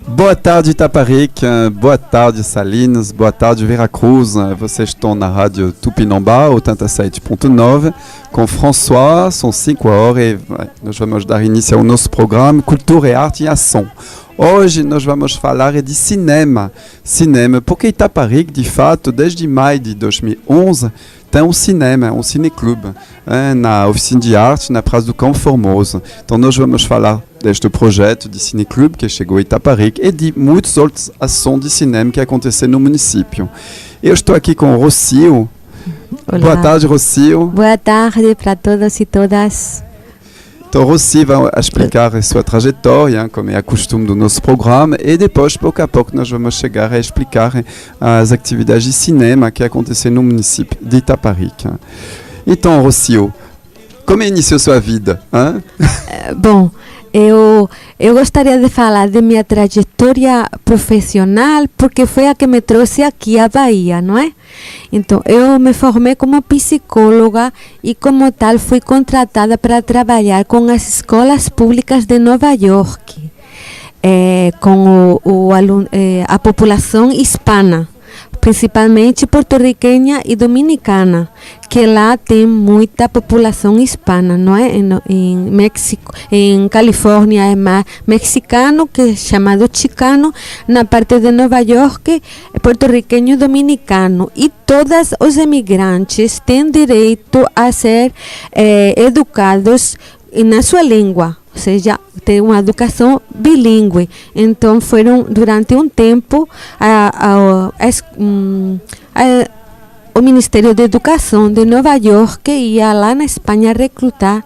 Boa tarde, Itaparica. Boa tarde, Salinas. Boa tarde, Veracruz. Vocês estão na rádio Tupinambá, 87.9, com François. São 5 horas e nós vamos dar início ao nosso programa Cultura e Arte em Ação. Hoje nós vamos falar de cinema. Cinema, porque Itaparica, de fato, desde maio de 2011, tem um cinema, um cineclube, na Oficina de Arte, na Praça do Cão Formoso. Então nós vamos falar deste projeto de cineclube que chegou a Itaparica e de muitas outras ações de cinema que aconteceram no município. Eu estou aqui com o Rocio. Olá. Boa tarde, Rocio. Boa tarde para todos e todas. Então, Rocio vai explicar a sua trajetória, como é a costume do nosso programa, e depois, pouco a pouco, nós vamos chegar a explicar as atividades de cinema que aconteceram no município de Itaparica. Então, Rocio, como iniciou sua vida? Bom, eu gostaria de falar de minha trajetória profissional, porque foi a que me trouxe aqui à Bahia, não é? Então, eu me formei como psicóloga e, como tal, fui contratada para trabalhar com as escolas públicas de Nova York, com a população hispana, principalmente porto-riquenha e dominicana, que lá tem muita população hispana, não é? Em México, em Califórnia é mais mexicano, que é chamado chicano, na parte de Nova York, porto-riquenho e dominicano. E todos os imigrantes têm direito a ser educados na sua língua, ou seja, ter uma educação bilíngue. Então, foram durante um tempo o Ministério da Educação de Nova York ia lá na Espanha recrutar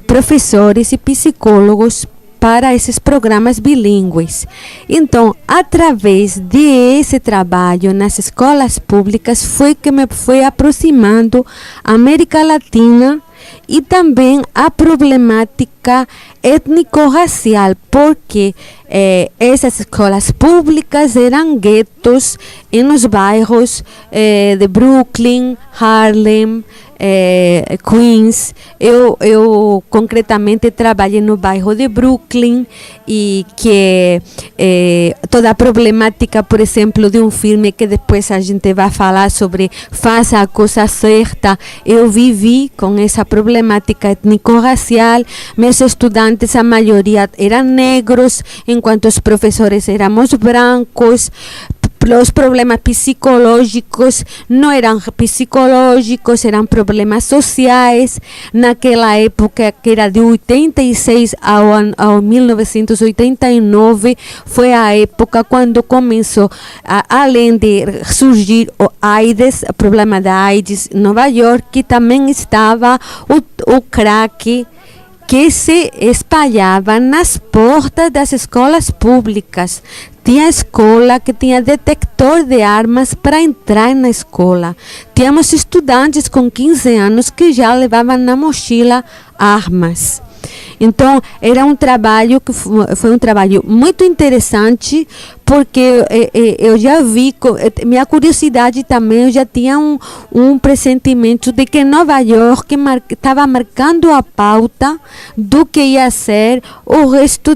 professores e psicólogos para esses programas bilíngues. Então, através desse trabalho nas escolas públicas, foi que me fui aproximando a América Latina e também a problemática étnico-racial, porque essas escolas públicas eram guetos nos bairros de Brooklyn, Harlem, Queens. Eu concretamente trabalhei no bairro de Brooklyn e que toda a problemática, por exemplo, de um filme que depois a gente vai falar sobre Faça a Coisa Certa, eu vivi com essa problemática étnico-racial. Meus estudantes, a maioria eram negros, enquanto os professores éramos brancos. Os problemas psicológicos não eram psicológicos, eram problemas sociais. Naquela época, que era de 86 ao 1989, foi a época quando começou, além de surgir o AIDS, o problema da AIDS em Nova York, também estava o crack, que se espalhava nas portas das escolas públicas. Tinha escola que tinha detector de armas para entrar na escola. Tínhamos estudantes com 15 anos que já levavam na mochila armas. Então, era um trabalho que foi um trabalho muito interessante, porque eu já vi, minha curiosidade também, eu já tinha um pressentimento de que Nova York estava marcando a pauta do que ia ser o resto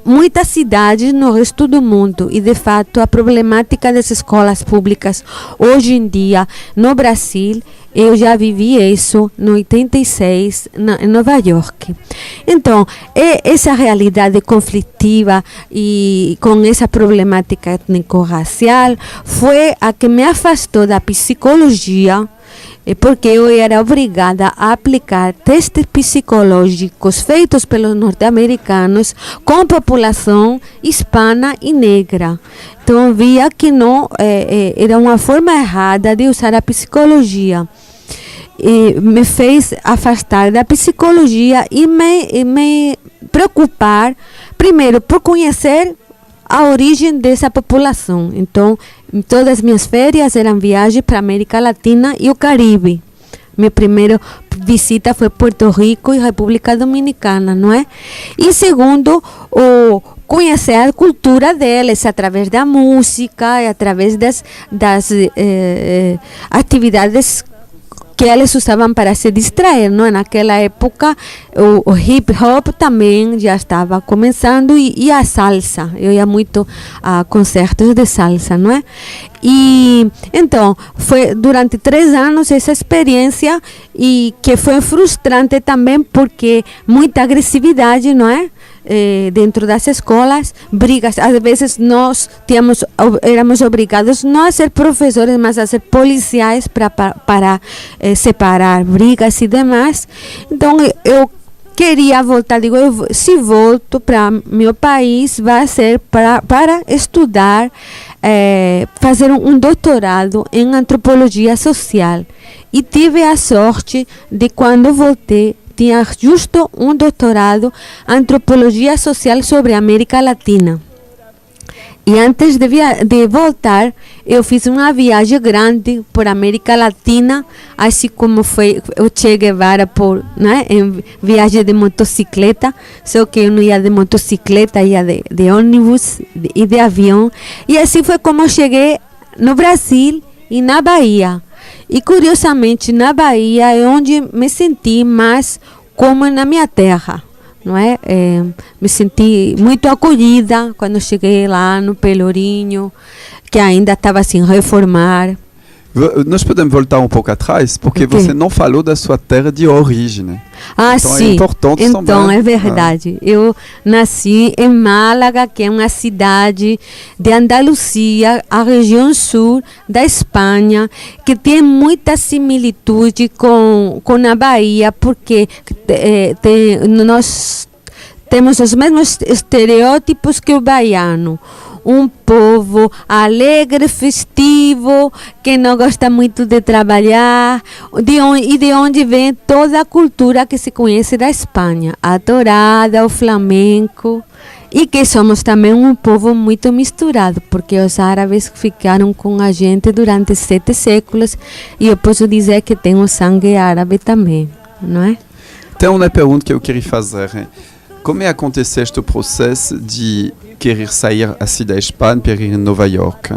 muitas cidades no resto do mundo. E de fato a problemática das escolas públicas hoje em dia no Brasil, eu já vivi isso no 86 em Nova York. Então, essa realidade conflitiva e com essa problemática étnico-racial foi a que me afastou da psicologia, porque eu era obrigada a aplicar testes psicológicos feitos pelos norte-americanos com população hispana e negra. Então, via que não era uma forma errada de usar a psicologia. E me fez afastar da psicologia e me preocupar, primeiro, por conhecer a origem dessa população. Então, todas as minhas férias eram viagens para a América Latina e o Caribe. Minha primeira visita foi Porto Rico e República Dominicana, não é? E segundo, conhecer a cultura deles através da música e através das atividades que eles usavam para se distrair, não é? Naquela época o hip hop também já estava começando e a salsa, eu ia muito a concertos de salsa, não é? E então foi durante 3 anos essa experiência e que foi frustrante também porque muita agressividade, não é? Dentro das escolas, brigas. Às vezes nós éramos obrigados não a ser professores, mas a ser policiais para separar brigas e demais. Então eu queria voltar, digo, se volto para meu país, vai ser para estudar, fazer um doutorado em antropologia social. E tive a sorte de, quando voltei, tinha justo um doutorado em antropologia social sobre a América Latina. E antes de voltar, eu fiz uma viagem grande por América Latina, assim como foi o Che Guevara em viagem de motocicleta, só que eu não ia de motocicleta, ia de ônibus e de avião. E assim foi como eu cheguei no Brasil e na Bahia. E curiosamente, na Bahia é onde me senti mais como na minha terra, não é? Me senti muito acolhida quando cheguei lá no Pelourinho, que ainda estava sem reformar. Nós podemos voltar pouco atrás, porque você não falou da sua terra de origem. Ah, então sim. É importante então também. É verdade. Eu nasci em Málaga, que é uma cidade de Andaluzia, a região sul da Espanha, que tem muita similitude com a Bahia, porque nós temos os mesmos estereótipos que o baiano. Um povo alegre, festivo, que não gosta muito de trabalhar, de onde vem toda a cultura que se conhece da Espanha, a tourada, o flamenco, e que somos também um povo muito misturado, porque os árabes ficaram com a gente durante 7 séculos, e eu posso dizer que tenho sangue árabe também, não é? Tem uma pergunta que eu queria fazer. Como aconteceu este processo de querer sair assim da Espanha para ir em Nova York?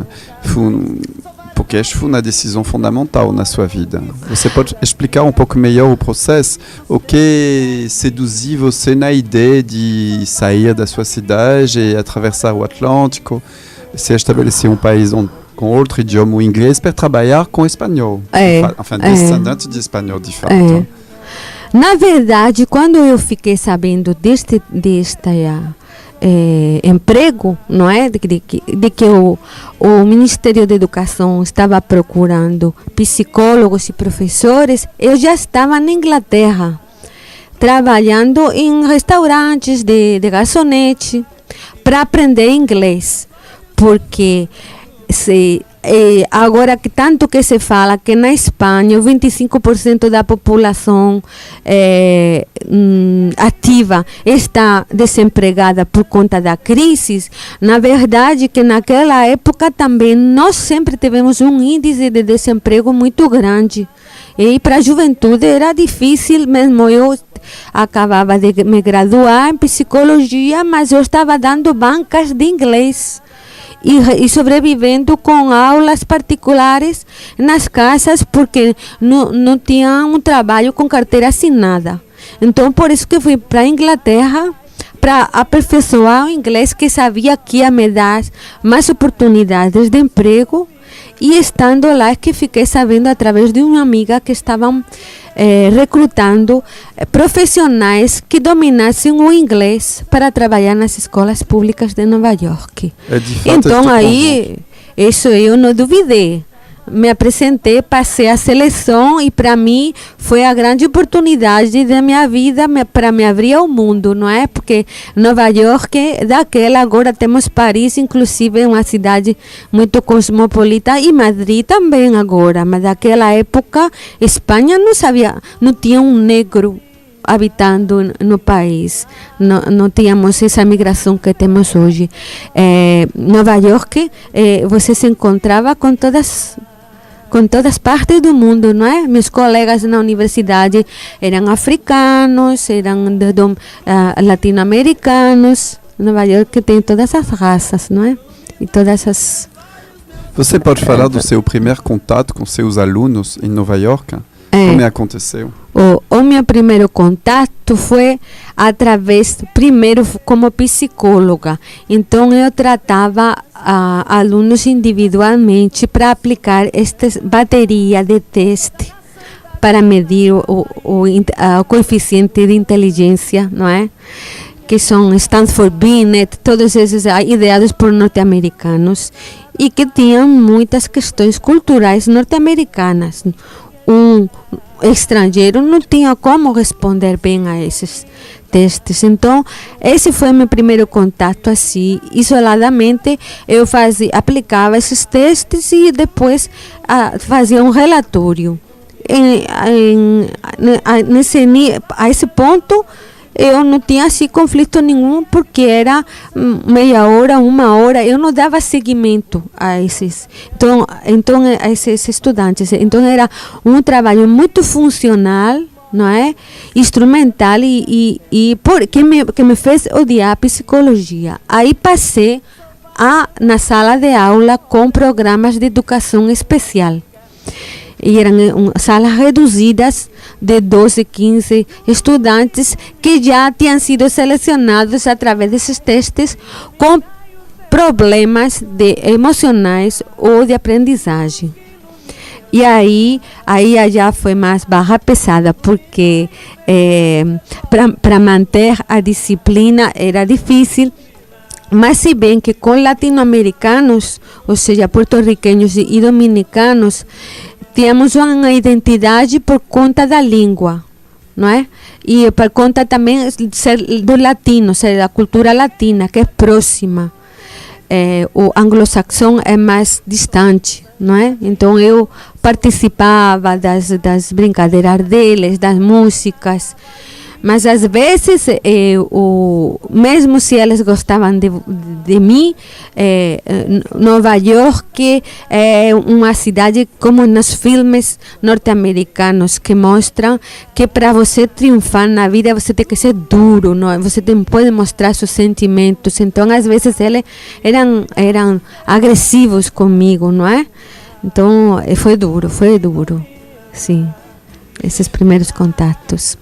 Porque acho que foi uma decisão fundamental na sua vida. Você pode explicar pouco melhor o processo? O que seduziu você na ideia de sair da sua cidade e atravessar o Atlântico, se estabelecer país com outro idioma, o inglês, para trabalhar com espanhol? Descendente de espanhol, de fato. Na verdade, quando eu fiquei sabendo deste emprego, não é, de que o Ministério da Educação estava procurando psicólogos e professores, eu já estava na Inglaterra, trabalhando em restaurantes de garçonete para aprender inglês, porque agora que tanto que se fala que na Espanha 25% da população ativa está desempregada por conta da crise, na verdade que naquela época também nós sempre tivemos um índice de desemprego muito grande, e para a juventude era difícil mesmo. Eu acabava de me graduar em psicologia, mas eu estava dando bancas de inglês e sobrevivendo com aulas particulares nas casas, porque não tinha um trabalho com carteira assinada. Então, por isso que fui para a Inglaterra, para aperfeiçoar o inglês, que sabia que ia me dar mais oportunidades de emprego. E estando lá, que fiquei sabendo através de uma amiga que estavam recrutando profissionais que dominassem o inglês para trabalhar nas escolas públicas de Nova York. Então aí, isso eu não duvidei. Me apresentei, passei a seleção e para mim foi a grande oportunidade da minha vida para me abrir ao mundo, não é? Porque Nova York, daquela, agora temos Paris, inclusive uma cidade muito cosmopolita, e Madrid também agora, mas daquela época Espanha não tinha um negro habitando no país, não tínhamos essa migração que temos hoje. Nova York, você se encontrava com todas partes do mundo, não é? Meus colegas na universidade eram africanos, eram latino-americanos. Nova York tem todas as raças, não é? E todas as... Você pode falar do seu primeiro contato com seus alunos em Nova York? Como aconteceu? O meu primeiro contato foi primeiro como psicóloga. Então eu tratava alunos individualmente para aplicar esta bateria de teste para medir o coeficiente de inteligência, não é? Que são Stanford Binet, todos esses ideados por norte-americanos e que tinham muitas questões culturais norte-americanas. Um estrangeiro não tinha como responder bem a esses testes. Então, esse foi meu primeiro contato assim, isoladamente. Eu aplicava esses testes e depois fazia um relatório. A esse ponto, eu não tinha assim conflito nenhum, porque era meia hora, uma hora, eu não dava seguimento a esses estudantes. Então era um trabalho muito funcional, não é? Instrumental e que me fez odiar a psicologia. Aí passei na sala de aula com programas de educação especial. E eram salas reduzidas de 12, 15 estudantes que já tinham sido selecionados através desses testes com problemas emocionais ou de aprendizagem. E aí já foi mais barra pesada, porque para manter a disciplina era difícil. Mas se bem que com latino-americanos, ou seja, porto-riqueños e dominicanos, tínhamos uma identidade por conta da língua, não é? E por conta também do latino, ser da cultura latina, que é próxima. O anglo-saxão é mais distante, não é? Então eu participava das brincadeiras deles, das músicas. Mas às vezes, mesmo se eles gostavam de mim, Nova York é uma cidade como nos filmes norte-americanos, que mostram que para você triunfar na vida você tem que ser duro, não? Você não pode mostrar seus sentimentos. Então às vezes eles eram agressivos comigo, não é? Então foi duro, sim, esses primeiros contatos.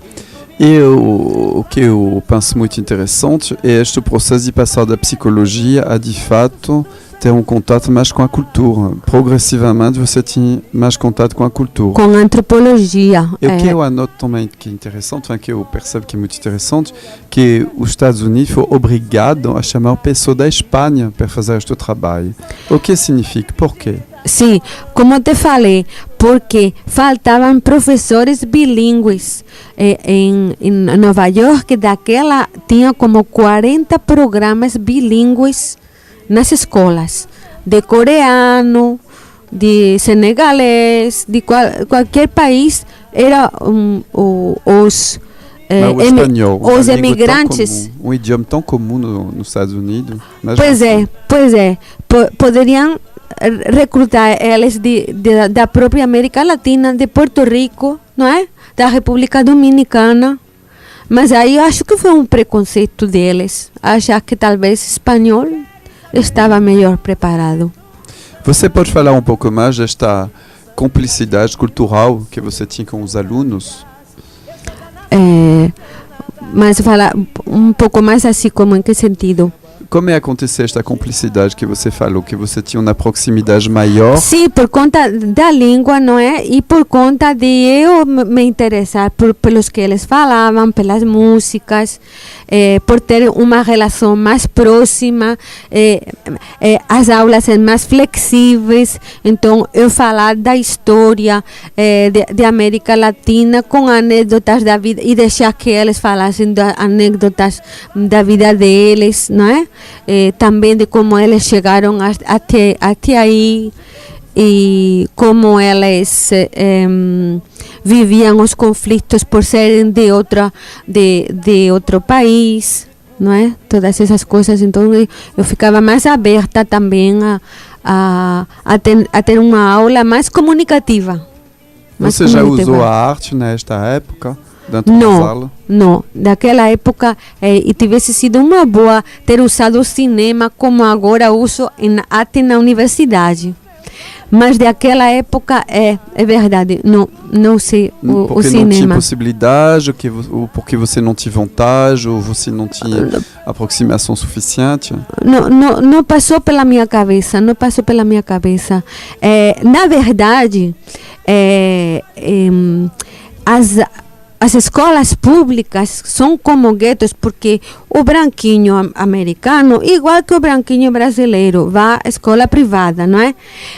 E o que eu penso muito interessante é este processo de passar da psicologia a, de fato, ter um contato mais com a cultura. Progressivamente você tinha mais contato com a cultura. Com a antropologia. E o que eu anoto também que é interessante, que eu percebo que é muito interessante, que os Estados Unidos foram obrigados a chamar pessoas da Espanha para fazer este trabalho. O que significa? Por quê? Sim, como te falei, porque faltavam professores bilíngues. Em Nova York, daquela, tinha como 40 programas bilíngues nas escolas, de coreano, de senegalês, de qualquer país, era os espanhol, os emigrantes. Um idioma tão comum nos Estados Unidos. Pois é. Poderiam recrutar eles da própria América Latina, de Porto Rico, não é? Da República Dominicana. Mas aí eu acho que foi um preconceito deles, achar que talvez espanhol estava melhor preparado. Você pode falar um pouco mais desta cumplicidade cultural que você tinha com os alunos? Mas falar um pouco mais assim, como em que sentido? Como é acontecer esta cumplicidade que você falou, que você tinha uma proximidade maior? Sim, por conta da língua, não é? E por conta de eu me interessar pelos que eles falavam, pelas músicas, por ter uma relação mais próxima, as aulas são mais flexíveis. Então, eu falar da história de América Latina com anedotas da vida e deixar que eles falassem das anedotas da vida deles, não é? Também de como eles chegaram até aí e como eles viviam os conflitos por serem de outro país, não é? Todas essas coisas. Então eu ficava mais aberta também a ter uma aula mais comunicativa. Você já usou a arte nesta época? Não, naquela época e tivesse sido uma boa ter usado o cinema como agora uso até na universidade. Mas daquela época é verdade, não sei o Porque não tinha cinema. possibilidade, ou porque você não tinha vontade, ou você não tinha aproximação suficiente? Não passou pela minha cabeça, não passou pela minha cabeça. Na verdade, as escolas públicas são como guetos, porque o branquinho americano, igual que o branquinho brasileiro, vai à escola privada, não é?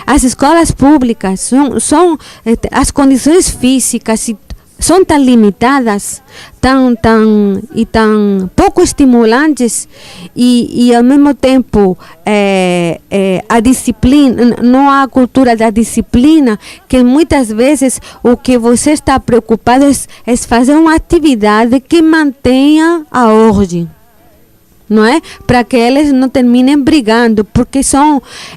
As escolas públicas são as condições físicas são tão limitadas, tão pouco estimulantes e ao mesmo tempo a disciplina, não há cultura da disciplina, que muitas vezes o que você está preocupado é fazer uma atividade que mantenha a ordem, não é? Para que eles não terminem brigando, porque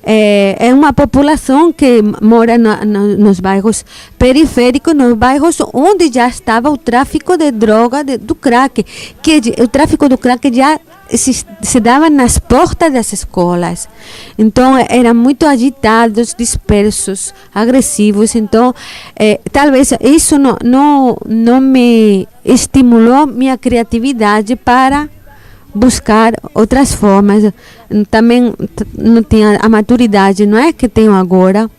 é uma população que mora nos bairros periféricos, nos bairros onde já estava o tráfico de droga, do crack, que o tráfico do crack já se dava nas portas das escolas. Então eram muito agitados, dispersos, agressivos. Então talvez isso não me estimulou minha criatividade para buscar outras formas. Também não tinha a maturidade, não é, que tenho agora.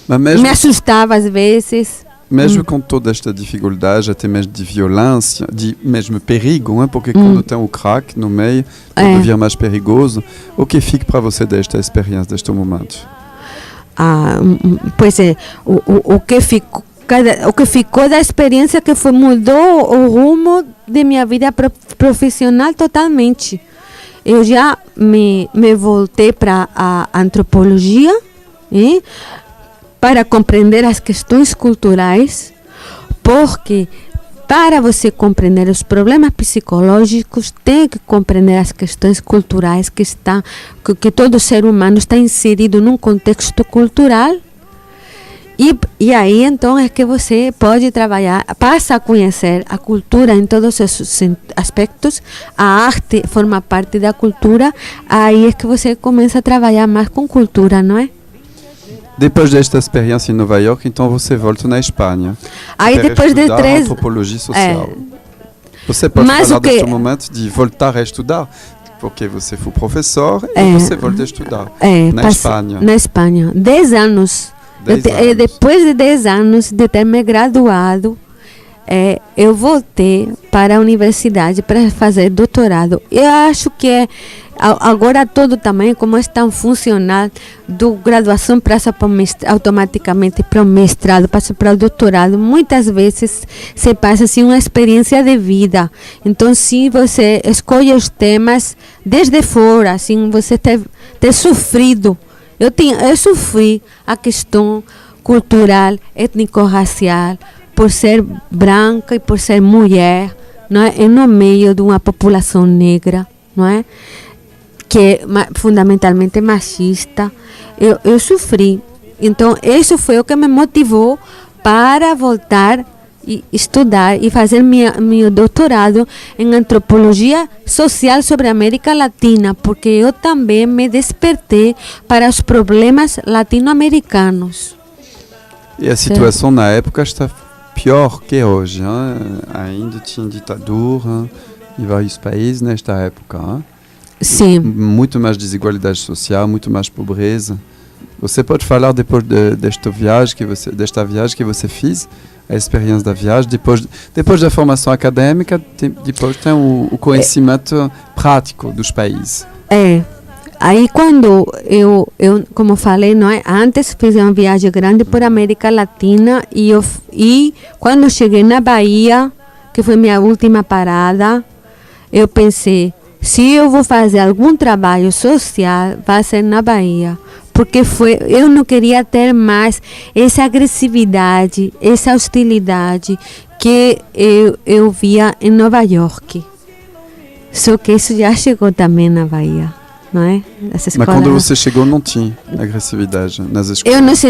Mas mesmo, me assustava às vezes. Mesmo com toda esta dificuldade, até mesmo de violência, de mesmo perigo, hein? Porque quando tem o crack no meio, tudo vira mais perigoso. O que fica para você desta experiência, deste momento? Pois é, o que ficou da experiência que mudou o rumo de minha vida profissional totalmente. Eu já me voltei para a antropologia, para compreender as questões culturais, porque para você compreender os problemas psicológicos, tem que compreender as questões culturais que todo ser humano está inserido num contexto cultural. E aí então é que você pode trabalhar, passa a conhecer a cultura em todos os aspectos, a arte forma parte da cultura, aí é que você começa a trabalhar mais com cultura, não é? Depois desta experiência em Nova York, então você volta na Espanha. Aí depois de 3 antropologia social. Você pode falar deste momento de voltar a estudar? Porque você foi professor e você volta a estudar na Espanha. Na Espanha, 10 anos. Depois de 10 anos de ter me graduado, eu voltei para a universidade para fazer doutorado. Eu acho que agora todo também, como é tão funcional, do graduação passa automaticamente para o mestrado, passa para o doutorado. Muitas vezes se passa assim uma experiência de vida. Então, se você escolhe os temas desde fora, assim, você ter sofrido. Eu sofri a questão cultural, étnico-racial, por ser branca e por ser mulher, não é? E no meio de uma população negra, não é? Que é fundamentalmente machista. Eu sofri. Então, isso foi o que me motivou para voltar e estudar e fazer meu doutorado em antropologia social sobre a América Latina, porque eu também me despertei para os problemas latino-americanos. E a situação na época está pior que hoje, hein? Ainda tinha ditadura em vários países nesta época. Hein? Sim. Muito mais desigualdade social, muito mais pobreza. Você pode falar depois desta viagem que você fez, a experiência da viagem, depois da formação acadêmica, depois tem o conhecimento prático dos países. Aí quando eu como falei, não é? Antes fiz uma viagem grande por América Latina e quando cheguei na Bahia, que foi minha última parada, eu pensei, se eu vou fazer algum trabalho social, vai ser na Bahia. Porque eu não queria ter mais essa agressividade, essa hostilidade que eu via em Nova York. Só que isso já chegou também na Bahia, não é? Mas quando você chegou não tinha agressividade nas escolas?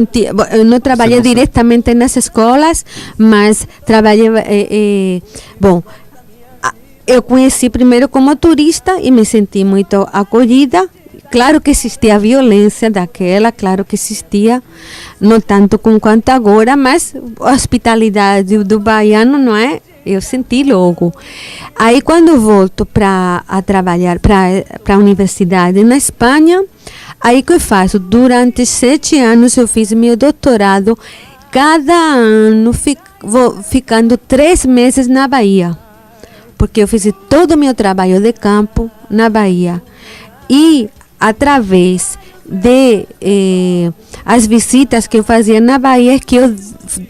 Eu não trabalhei diretamente nas escolas, mas trabalhei... eu conheci primeiro como turista e me senti muito acolhida. claro que existia violência daquela, claro que existia, não tanto como quanto agora, mas a hospitalidade do baiano, não é? Eu senti logo. Aí quando volto para trabalhar para a universidade na Espanha, aí que eu faço? Durante 7 anos eu fiz meu doutorado, cada ano vou ficando 3 meses na Bahia, porque eu fiz todo o meu trabalho de campo na Bahia. E através de as visitas que eu fazia na Bahia, que eu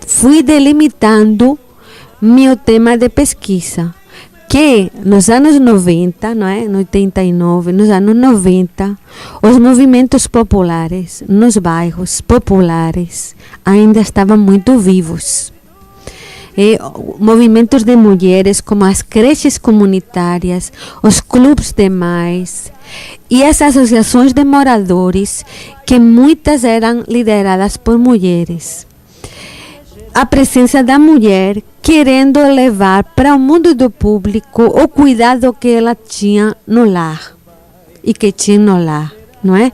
fui delimitando meu tema de pesquisa, que nos anos 90, não é? No 89, nos anos 90, os movimentos populares nos bairros populares ainda estavam muito vivos. Movimentos de mulheres como as creches comunitárias, os clubes de mães e as associações de moradores, que muitas eram lideradas por mulheres. A presença da mulher querendo levar para o mundo do público o cuidado que ela tinha no lar e que tinha no lar, não é?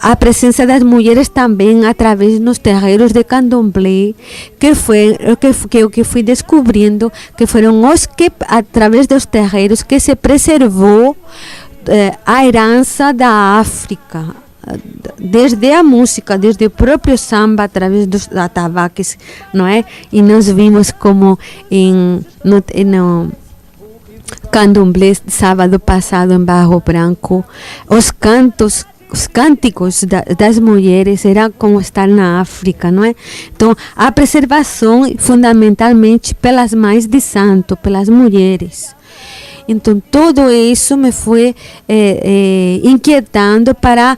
A presença das mulheres também através dos terreiros de candomblé, que fui descobrindo que foram os que, através dos terreiros, que se preservou a herança da África, desde a música, desde o próprio samba, através dos atabaques, não é? E nós vimos como no candomblé sábado passado em Barro Branco, os cânticos das mulheres era como estar na África, não é? Então, a preservação fundamentalmente pelas mães de santo, pelas mulheres. Então, tudo isso me foi inquietando para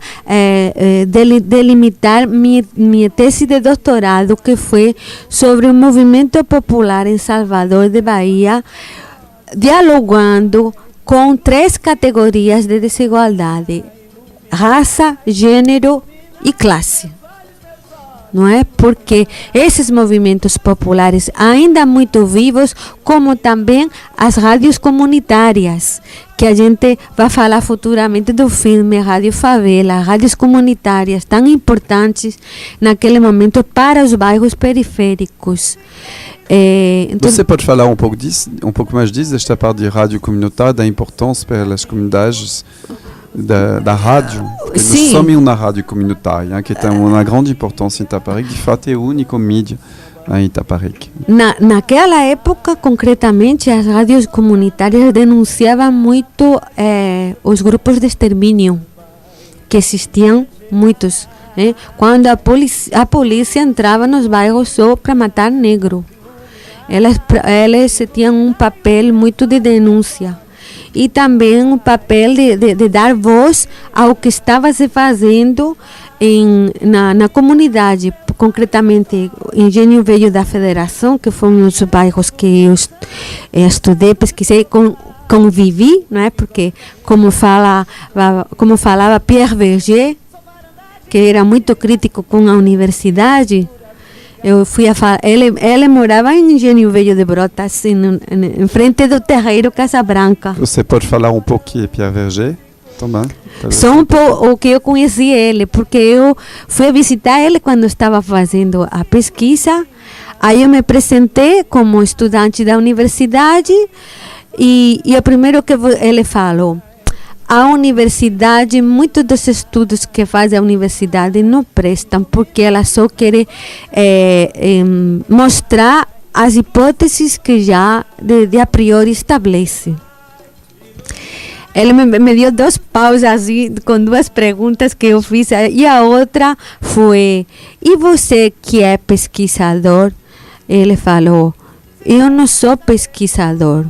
delimitar minha tese de doutorado, que foi sobre o movimento popular em Salvador de Bahia, dialogando com 3 categorias de desigualdade: raça, gênero e classe. Não é? Porque esses movimentos populares ainda muito vivos, como também as rádios comunitárias, que a gente vai falar futuramente do filme Rádio Favela, rádios comunitárias tão importantes naquele momento para os bairros periféricos. Então, você pode falar um pouco mais disso, desta parte de rádio comunitária, da importância para as comunidades da rádio? Nós somos uma rádio comunitária, que tem uma grande importância em Itaparica, de fato é o único mídia em Itaparica. Naquela época, concretamente, as rádios comunitárias denunciavam muito os grupos de extermínio, que existiam muitos. Quando a polícia entrava nos bairros só para matar negro, elas tinham um papel muito de denúncia. E também o papel de dar voz ao que estava se fazendo na comunidade, concretamente Engenho Velho da Federação, que foi um dos bairros que eu estudei, pesquisei, convivi, não é? Porque como falava Pierre Verger, que era muito crítico com a universidade, eu fui a falar, ele morava em Engenho Velho de Brotas, em frente do terreiro Casa Branca. Você pode falar um pouco que é Pierre Verger também? Só um pouco o que eu conheci ele, porque eu fui visitar ele quando estava fazendo a pesquisa. Aí eu me apresentei como estudante da universidade e o primeiro que ele falou: a universidade, muitos dos estudos que faz a universidade não prestam, porque ela só quer mostrar as hipóteses que já de a priori estabelece. Ele me deu 2 paus assim, com 2 perguntas que eu fiz, e a outra foi: e você que é pesquisador? Ele falou: eu não sou pesquisador.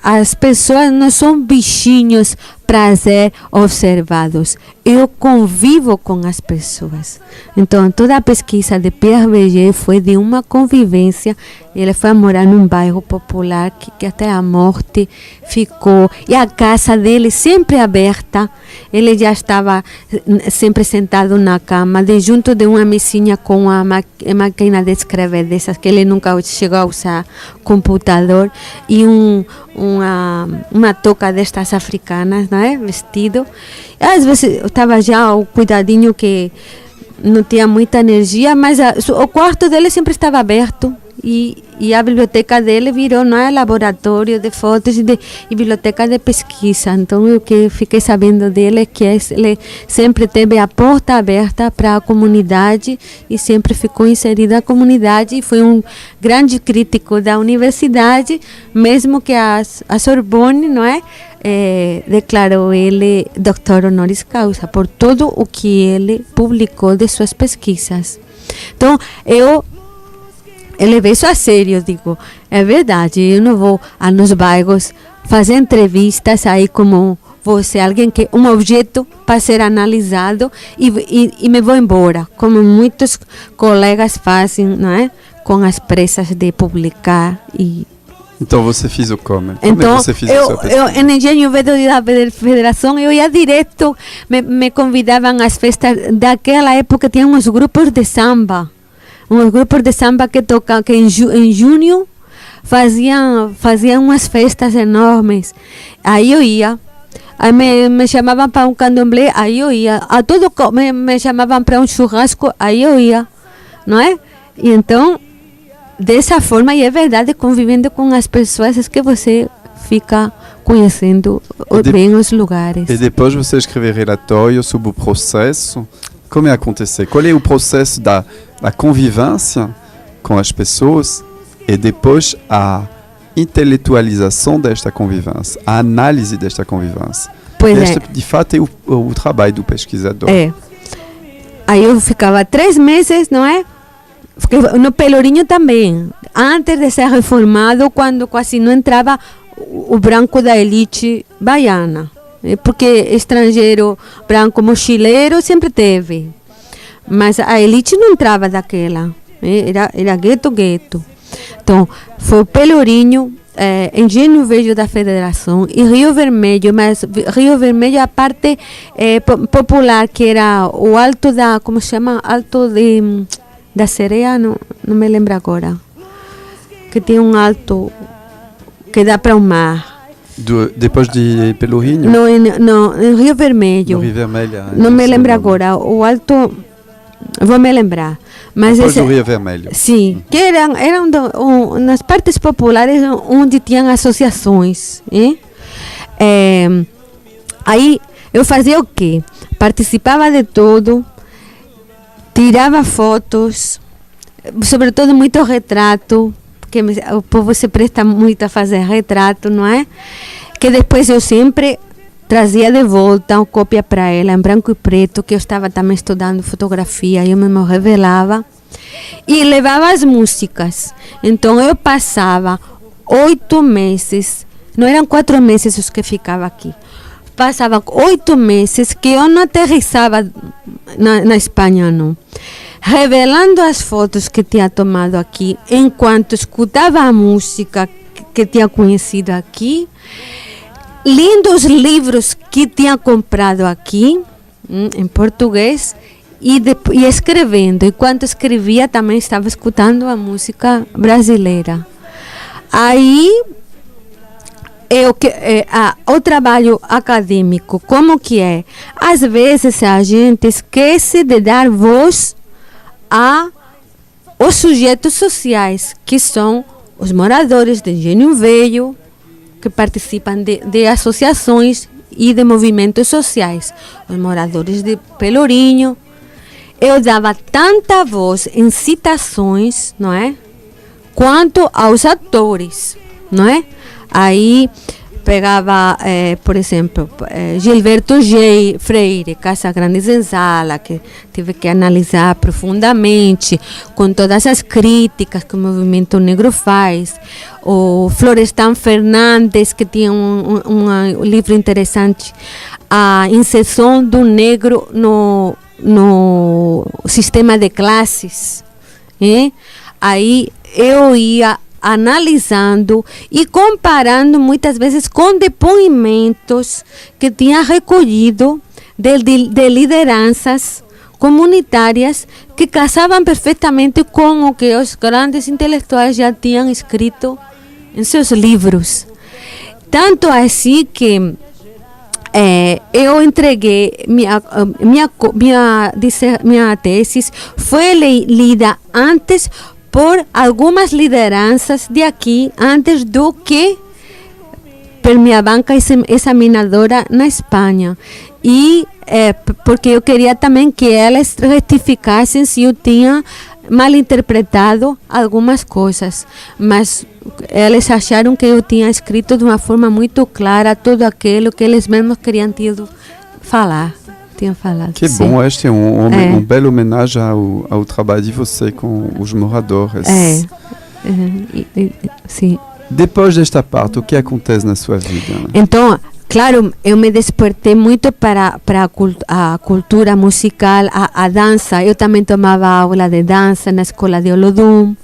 As pessoas não são bichinhos para ser observados. Eu convivo com as pessoas. Então, toda a pesquisa de Pierre Verger foi de uma convivência. Ele foi morar num bairro popular que até a morte ficou. E a casa dele sempre aberta. Ele já estava sempre sentado na cama, junto de uma mesinha com a máquina de escrever, dessas que ele nunca chegou a usar computador, e um uma touca destas africanas, não é? Vestido. E às vezes estava já o cuidadinho que não tinha muita energia, mas o quarto dele sempre estava aberto. E a biblioteca dele virou, não é, laboratório de fotos e biblioteca de pesquisa. Então, o que fiquei sabendo dele é que ele sempre teve a porta aberta para a comunidade e sempre ficou inserido na comunidade e foi um grande crítico da universidade, mesmo que a Sorbonne, não é, declarou ele doutor honoris causa por todo o que ele publicou de suas pesquisas. Então, eu levei isso a sério, digo, é verdade, eu não vou nos bairros fazer entrevistas aí como você, alguém que um objeto para ser analisado e me vou embora, como muitos colegas fazem, não é? Com as pressas de publicar e então você fez o como? Então, você fez a sua pesquisa? Eu no Engenho Verde da Federação, eu ia direto, me convidavam às festas daquela época, tinha uns grupos de samba. Uns grupos de samba que tocavam, que em junho faziam umas festas enormes. Aí eu ia. Aí me chamavam para um candomblé, aí eu ia. A tudo me chamavam para um churrasco, aí eu ia. Não é? E então, dessa forma, e é verdade, convivendo com as pessoas, é que você fica conhecendo bem os lugares. E depois você escreve relatório sobre o processo. Como é acontecer? Qual é o processo da convivência com as pessoas e depois a intelectualização desta convivência, a análise desta convivência? Pois este, de fato, é o trabalho do pesquisador. É. Aí eu ficava 3 meses, não é? No Pelourinho também. Antes de ser reformado, quando quase não entrava o branco da elite baiana. Porque estrangeiro branco mochileiro sempre teve, mas a elite não entrava daquela, era gueto. Então foi o Pelourinho, Engenho Velho da Federação e Rio Vermelho, mas Rio Vermelho a parte popular, que era o alto da, como se chama, alto da Sereia, não me lembro agora, que tem um alto que dá para o mar. Depois de Pelourinho? Não, em Rio Vermelho. No Rio Vermelho. Não me lembro agora. O alto, vou me lembrar. Mas depois do Rio Vermelho. Sim, que eram nas partes populares onde tinham associações. Aí eu fazia o quê? Participava de tudo, tirava fotos, sobretudo muito retrato, porque o povo se presta muito a fazer retrato, não é? Que depois eu sempre trazia de volta uma cópia para ela, em branco e preto, que eu estava também estudando fotografia, eu mesmo revelava, e levava as músicas. Então eu passava 8 meses, não eram 4 meses os que ficava aqui, passava 8 meses que eu não aterrissava na Espanha, não. Revelando as fotos que tinha tomado aqui, enquanto escutava a música que tinha conhecido aqui, lendo os livros que tinha comprado aqui, em português, e escrevendo. Enquanto escrevia, também estava escutando a música brasileira. Aí, o trabalho acadêmico, como que é? Às vezes a gente esquece de dar voz os sujeitos sociais, que são os moradores de Engenho Velho, que participam de associações e de movimentos sociais, os moradores de Pelourinho. Eu dava tanta voz em citações, não é? Quanto aos atores, não é? Aí pegava, por exemplo, Gilberto Freire, Casa Grande Senzala, que tive que analisar profundamente, com todas as críticas que o movimento negro faz. O Florestan Fernandes, que tinha um livro interessante, a inserção do negro no sistema de classes. Aí eu ia analisando e comparando muitas vezes com depoimentos que tinha recolhido de lideranças comunitárias que casavam perfeitamente com o que os grandes intelectuais já tinham escrito em seus livros. Tanto assim que eu entreguei minha tese, foi lida antes por algumas lideranças de aqui, antes do que por minha banca examinadora na Espanha. E porque eu queria também que elas retificassem se eu tinha mal interpretado algumas coisas, mas eles acharam que eu tinha escrito de uma forma muito clara tudo aquilo que eles mesmos queriam falar. Tinham falado. Que sim. bom, este é um belo homenagem ao trabalho de você com os moradores. Sim. Depois desta parte, o que acontece na sua vida? Então, claro, eu me despertei muito para a cultura musical, a dança. Eu também tomava aula de dança na escola de Olodum.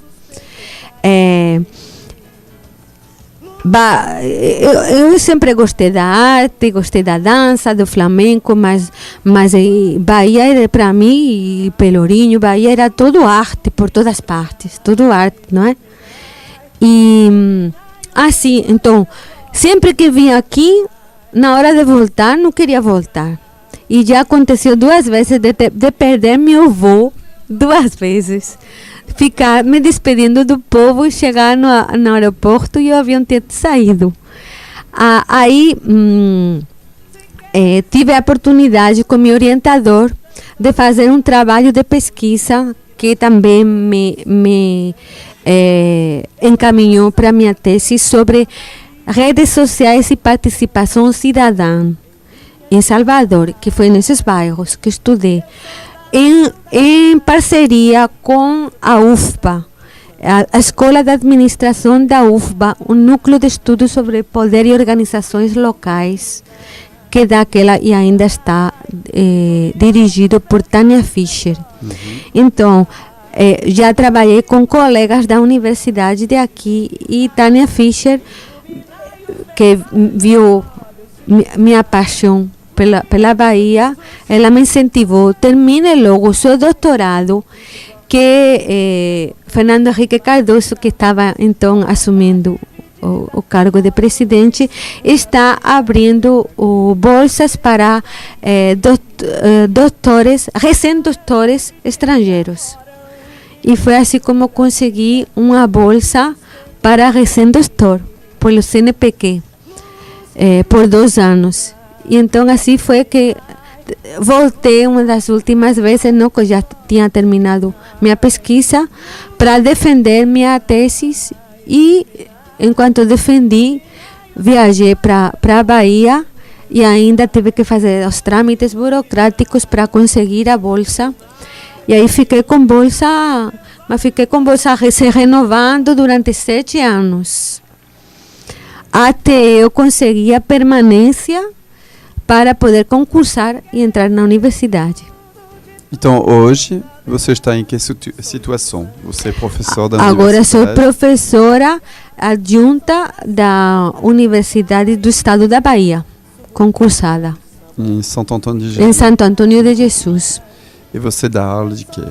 Eu sempre gostei da arte, gostei da dança, do flamenco, mas Bahia era para mim, e Pelourinho, Bahia era tudo arte por todas partes, tudo arte, não é? E assim, então, sempre que vinha aqui, na hora de voltar, não queria voltar. E já aconteceu 2 vezes de perder meu avô 2 vezes. Ficar me despedindo do povo e chegar no aeroporto e o avião ter saído. Aí tive a oportunidade com meu orientador de fazer um trabalho de pesquisa que também me encaminhou para minha tese sobre redes sociais e participação cidadã em Salvador, que foi nesses bairros que estudei, em parceria com a UFBA, a Escola de Administração da UFBA, um núcleo de estudos sobre poder e organizações locais, que daquela e ainda está dirigido por Tânia Fischer. Então, já trabalhei com colegas da universidade de aqui e Tânia Fischer, que viu minha paixão pela Bahia, ela me incentivou, termine logo o seu doutorado, que Fernando Henrique Cardoso, que estava então assumindo o cargo de presidente, está abrindo bolsas para recém-doutores estrangeiros. E foi assim como consegui uma bolsa para recém-doutor, pelo CNPq, por 2 anos. E então assim foi que voltei uma das últimas vezes, não, que eu já tinha terminado minha pesquisa, para defender minha tese. E enquanto defendi, viajei para a Bahia e ainda tive que fazer os trâmites burocráticos para conseguir a bolsa. E aí fiquei com bolsa se renovando durante 7 anos, até eu conseguir a permanência para poder concursar e entrar na universidade. Então, hoje, você está em que situação? Você é professor da Agora universidade? sou professora adjunta da Universidade do Estado da Bahia, concursada. Em Santo Antônio de Em Jesus. Santo Antônio de Jesus. E você dá aula de quê?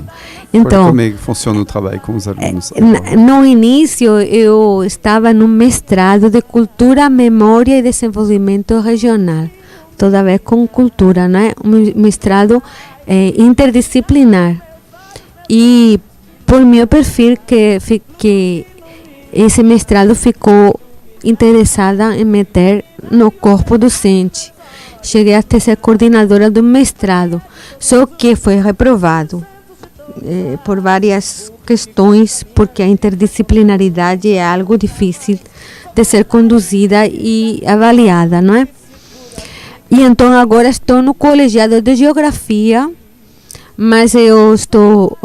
Então, Como é que funciona o trabalho com os alunos? no início, eu estava no mestrado de Cultura, Memória e Desenvolvimento Regional. Toda vez com cultura, né? Um mestrado interdisciplinar. E por meu perfil, que esse mestrado ficou interessada em meter no corpo docente. Cheguei até ser coordenadora do mestrado, só que foi reprovado por várias questões, porque a interdisciplinaridade é algo difícil de ser conduzida e avaliada, não é? E então agora estou no colegiado de Geografia, mas eu estou,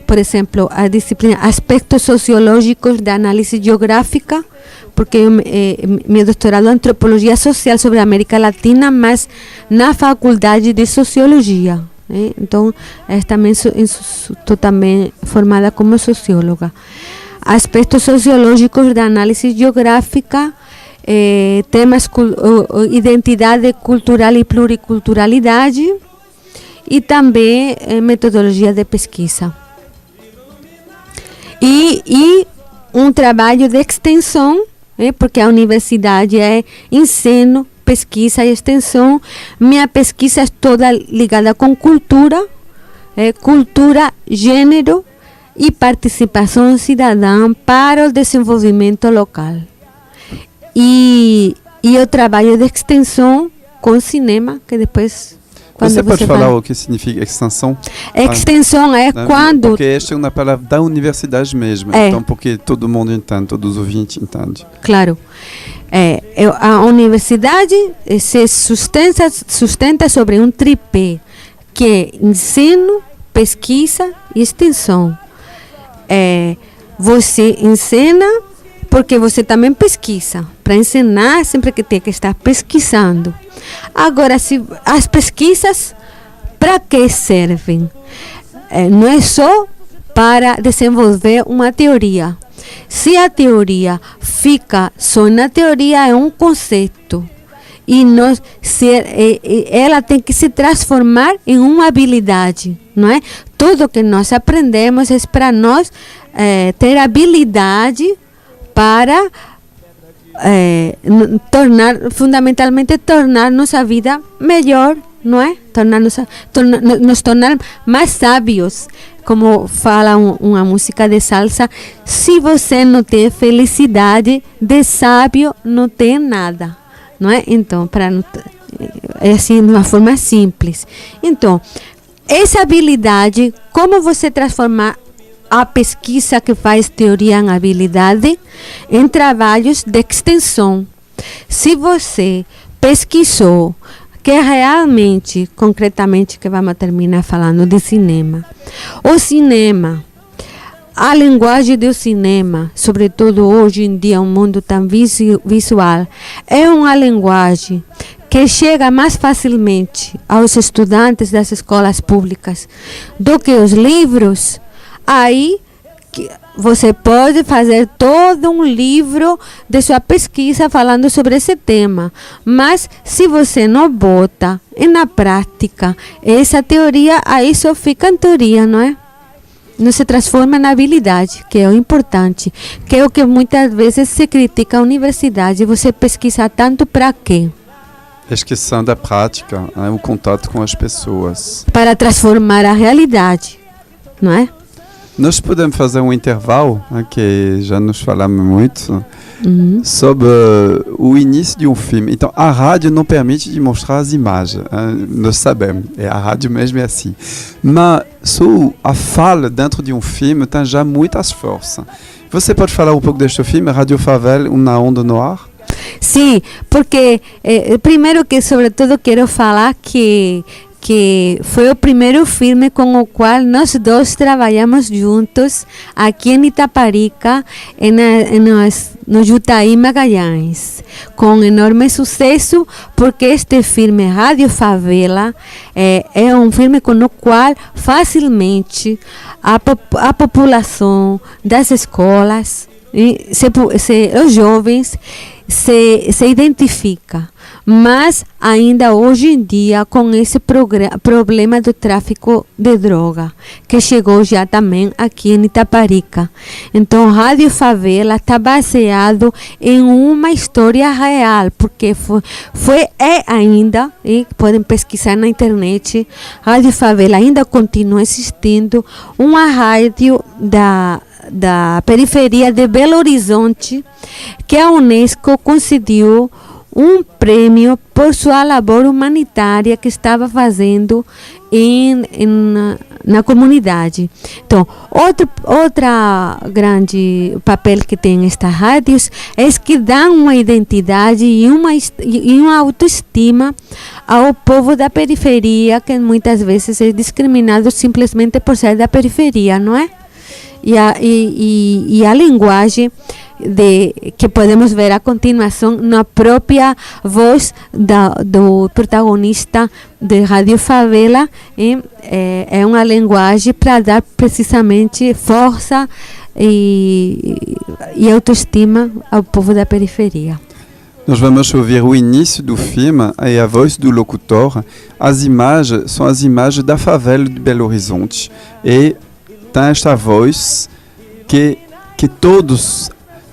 por exemplo, a disciplina Aspectos Sociológicos da Análise Geográfica, porque meu doutorado é Antropologia Social sobre a América Latina, mas na Faculdade de Sociologia. Então, estou também formada como socióloga. Aspectos Sociológicos da Análise Geográfica, temas identidade cultural e pluriculturalidade, e também metodologia de pesquisa. E um trabalho de extensão porque a universidade é ensino, pesquisa e extensão. Minha pesquisa é toda ligada com cultura, cultura, gênero e participação cidadã para o desenvolvimento local. E eu trabalho de extensão com cinema, que depois... Você pode falar o que significa extensão? Extensão é quando... Porque esta é uma palavra da universidade mesmo, então porque todo mundo entende, todos os ouvintes entendem. Claro. A universidade se sustenta sobre um tripé, que é ensino, pesquisa e extensão. Você ensina porque você também pesquisa. Para ensinar, sempre que tem que estar pesquisando. Agora, se as pesquisas, para que servem? Não é só para desenvolver uma teoria. Se a teoria fica só na teoria, é um conceito. E ela tem que se transformar em uma habilidade, não é? Tudo que nós aprendemos é para nós ter habilidade para fundamentalmente tornar nossa vida melhor, não é? Nos tornar mais sábios. Como fala uma música de salsa, se você não tem felicidade, de sábio não tem nada, não é? Então, é assim, de uma forma simples. Então, essa habilidade, como você transformar a pesquisa que faz teoria em habilidade em trabalhos de extensão. Se você pesquisou, que realmente, concretamente, que vamos terminar falando de cinema. O cinema, a linguagem do cinema, sobretudo hoje em dia, um mundo tão visual, é uma linguagem que chega mais facilmente aos estudantes das escolas públicas do que os livros. Aí você pode fazer todo um livro de sua pesquisa falando sobre esse tema, mas se você não bota na prática essa teoria, aí só fica em teoria, não é? Não se transforma na habilidade, que é o importante, que é o que muitas vezes se critica a universidade. Você pesquisa tanto para quê? Esquecendo a prática, o contato com as pessoas. Para transformar a realidade, não é? Nós podemos fazer um intervalo, que já nos falamos muito, sobre o início de um filme. Então, a rádio não permite de mostrar as imagens, nós sabemos, a rádio mesmo é assim. Mas a fala dentro de um filme tem já muitas forças. Você pode falar um pouco deste filme, Radio Favela, Uma Onda no Ar? Sim, porque primeiro que sobretudo quero falar que foi o primeiro filme com o qual nós dois trabalhamos juntos aqui em Itaparica, no Jutaí Magalhães, com enorme sucesso, porque este filme, Radio Favela, é um filme com o qual facilmente a população das escolas, os jovens, se identifica, mas ainda hoje em dia com esse problema do tráfico de droga, que chegou já também aqui em Itaparica. Então, Radio Favela está baseado em uma história real, porque é ainda, e podem pesquisar na internet, Radio Favela ainda continua existindo, uma rádio da periferia de Belo Horizonte, que a Unesco concedeu um prêmio por sua labor humanitária que estava fazendo na comunidade. Então, outra grande papel que tem estas rádios é que dão uma identidade e uma autoestima ao povo da periferia, que muitas vezes é discriminado simplesmente por ser da periferia, não é? E a linguagem que podemos ver a continuação na própria voz do protagonista de Radio Favela, é uma linguagem para dar precisamente força e autoestima ao povo da periferia. Nós vamos ouvir o início do filme e a voz do locutor. As imagens são as imagens da favela de Belo Horizonte e tem esta voz que todos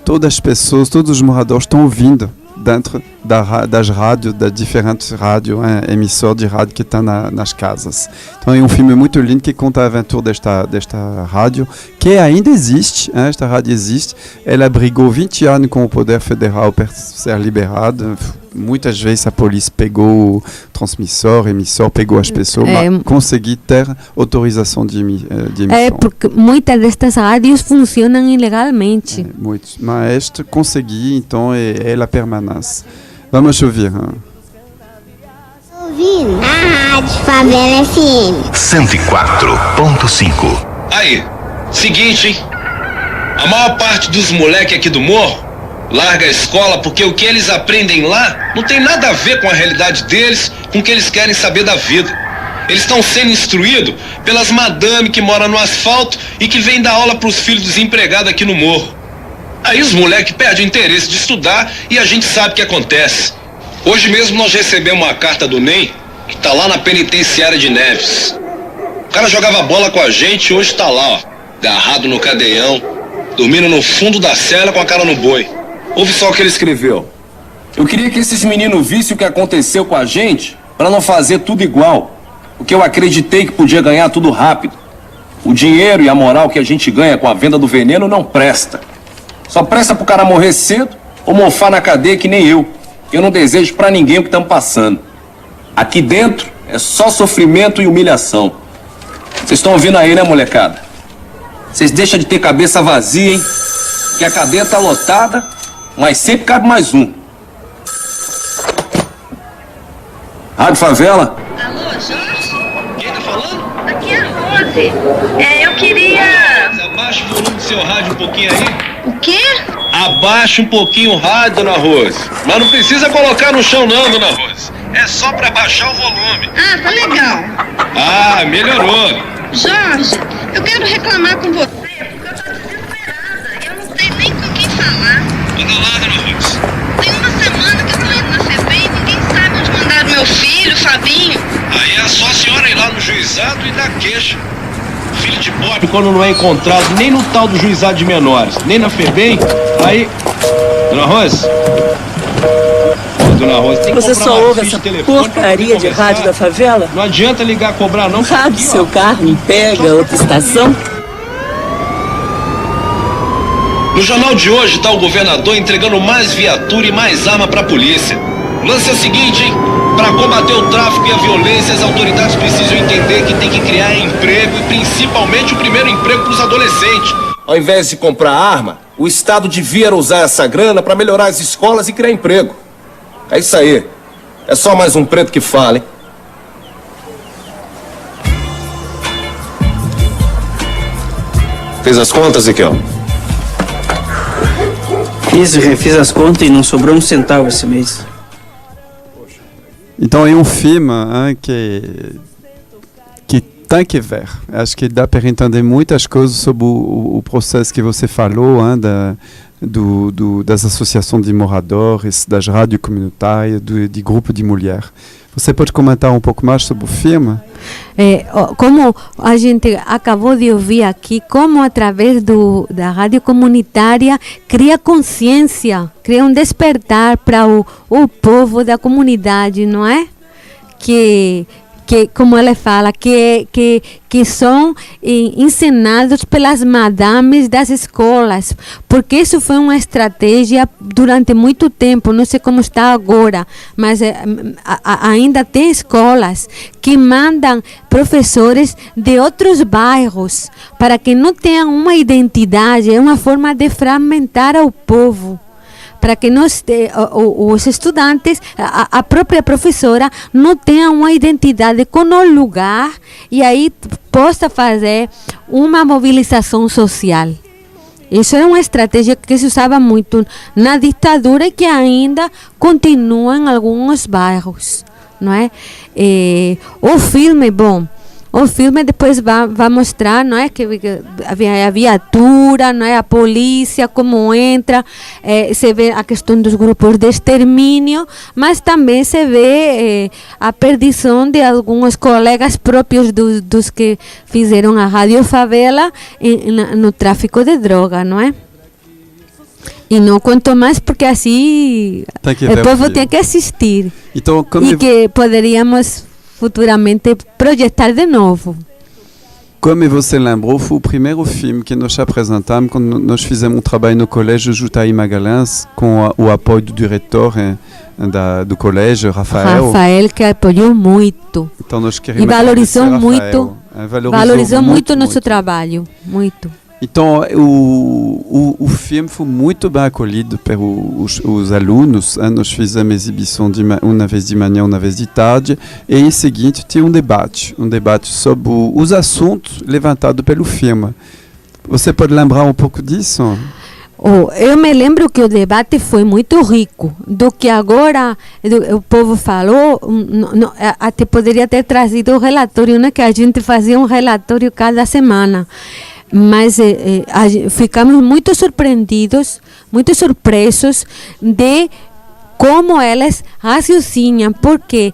todas as pessoas, todos os moradores estão ouvindo dentro das rádios, das diferentes rádios, emissores de rádio que estão nas casas. Então é um filme muito lindo que conta a aventura desta rádio, que ainda existe, esta rádio existe. Ela brigou 20 anos com o Poder Federal para ser liberada. Muitas vezes a polícia pegou o transmissor, emissor, pegou as pessoas, mas conseguiu ter autorização de emissão. Porque muitas destas rádios funcionam ilegalmente. Muitos, mas esta consegui, então ela permanece. Vamos ouvir. Ouvindo a Rádio Favela FM 104.5. Aí, seguinte, hein? A maior parte dos moleques aqui do morro larga a escola porque o que eles aprendem lá não tem nada a ver com a realidade deles, com o que eles querem saber da vida. Eles estão sendo instruídos pelas madame que moram no asfalto e que vêm dar aula pros filhos desempregados aqui no morro. Aí os moleques perdem o interesse de estudar e a gente sabe o que acontece. Hoje mesmo nós recebemos uma carta do NEM, que tá lá na penitenciária de Neves. O cara jogava bola com a gente e hoje tá lá, ó, agarrado no cadeião, dormindo no fundo da cela com a cara no boi. Ouve só o que ele escreveu. Eu queria que esses meninos vissem o que aconteceu com a gente para não fazer tudo igual. Porque eu acreditei que podia ganhar tudo rápido. O dinheiro e a moral que a gente ganha com a venda do veneno não presta. Só presta pro cara morrer cedo ou mofar na cadeia que nem eu. Eu não desejo pra ninguém o que estamos passando. Aqui dentro é só sofrimento e humilhação. Vocês estão ouvindo aí, né, molecada? Vocês deixam de ter cabeça vazia, hein? Que a cadeia tá lotada, mas sempre cabe mais um. Rádio Favela? Alô, Jorge? Quem tá falando? Aqui é a Rose. Eu queria... Abaixa o volume do seu rádio um pouquinho aí. O quê? Abaixa um pouquinho o rádio, dona Rose. Mas não precisa colocar no chão não, dona Rose. É só pra baixar o volume. Ah, tá legal. Ah, melhorou. Jorge, eu quero reclamar com você porque eu tô desesperada e eu não tenho nem com quem falar. Diga lá, dona Rose. Tem uma semana que eu tô indo na FEBEM e ninguém sabe onde mandaram meu filho, Fabinho. Aí é só a senhora ir lá no juizado e dar queixa. Filho de pobre, quando não é encontrado nem no tal do juizado de menores, nem na FEBEM, aí... Dona Rose? Ô, dona Rose, tem que Você comprar só uma ouve ficha essa de telefone pra porcaria poder de conversar. rádio da favela? Não adianta ligar, cobrar não. Rádio Aqui, seu ó. carro não pega outra estação? No jornal de hoje tá o governador entregando mais viatura e mais arma pra polícia. O lance é o seguinte, hein? Para combater o tráfico e a violência, as autoridades precisam entender que tem que criar emprego e principalmente o primeiro emprego para os adolescentes. Ao invés de comprar arma, o Estado devia usar essa grana para melhorar as escolas e criar emprego. É isso aí. É só mais um preto que fala, hein? Fez as contas, Ezequiel? Refiz as contas e não sobrou um centavo esse mês. Então é um filme que tem que ver. Acho que dá para entender muitas coisas sobre o processo que você falou, das associações de moradores, das rádios comunitárias, de grupo de mulheres. Você pode comentar um pouco mais sobre o filme? Como a gente acabou de ouvir aqui, como através da rádio comunitária cria consciência, cria um despertar para o povo da comunidade, não é? Que como ela fala, que são ensinados pelas madames das escolas, porque isso foi uma estratégia durante muito tempo, não sei como está agora, mas ainda tem escolas que mandam professores de outros bairros para que não tenham uma identidade, é uma forma de fragmentar o povo. Para que os estudantes, a própria professora, não tenham uma identidade com o lugar e aí possa fazer uma mobilização social. Isso é uma estratégia que se usava muito na ditadura e que ainda continua em alguns bairros, não é? O filme, o filme depois vai mostrar, não é, que a viatura, não é, a polícia, como entra, se vê a questão dos grupos de extermínio, mas também se vê a perdição de alguns colegas próprios dos que fizeram a Rádio Favela no tráfico de droga, não é? E não quanto mais, porque assim Tem que o ver o povo filme. tem que assistir. Então, E que poderíamos futuramente projetar de novo. como você lembrou, foi o primeiro filme que nós apresentamos quando nós fizemos um trabalho no colégio Jutaí Magalhães com o apoio do diretor do colégio, Rafael. Que apoiou muito. Então nós queremos E valorizou agradecer a muito. Rafael. Valorizou muito o nosso trabalho. Muito. Então, o filme foi muito bem acolhido pelos alunos. Nós fizemos exibição uma vez de manhã, uma vez de tarde, e em seguinte tinha um debate sobre os assuntos levantados pelo filme. Você pode lembrar um pouco disso? Eu me lembro que o debate foi muito rico. Do que agora o povo falou, até poderia ter trazido o relatório, né? Que a gente fazia um relatório cada semana. Mas ficamos muito surpreendidos, muito surpresos de como elas raciocinam, porque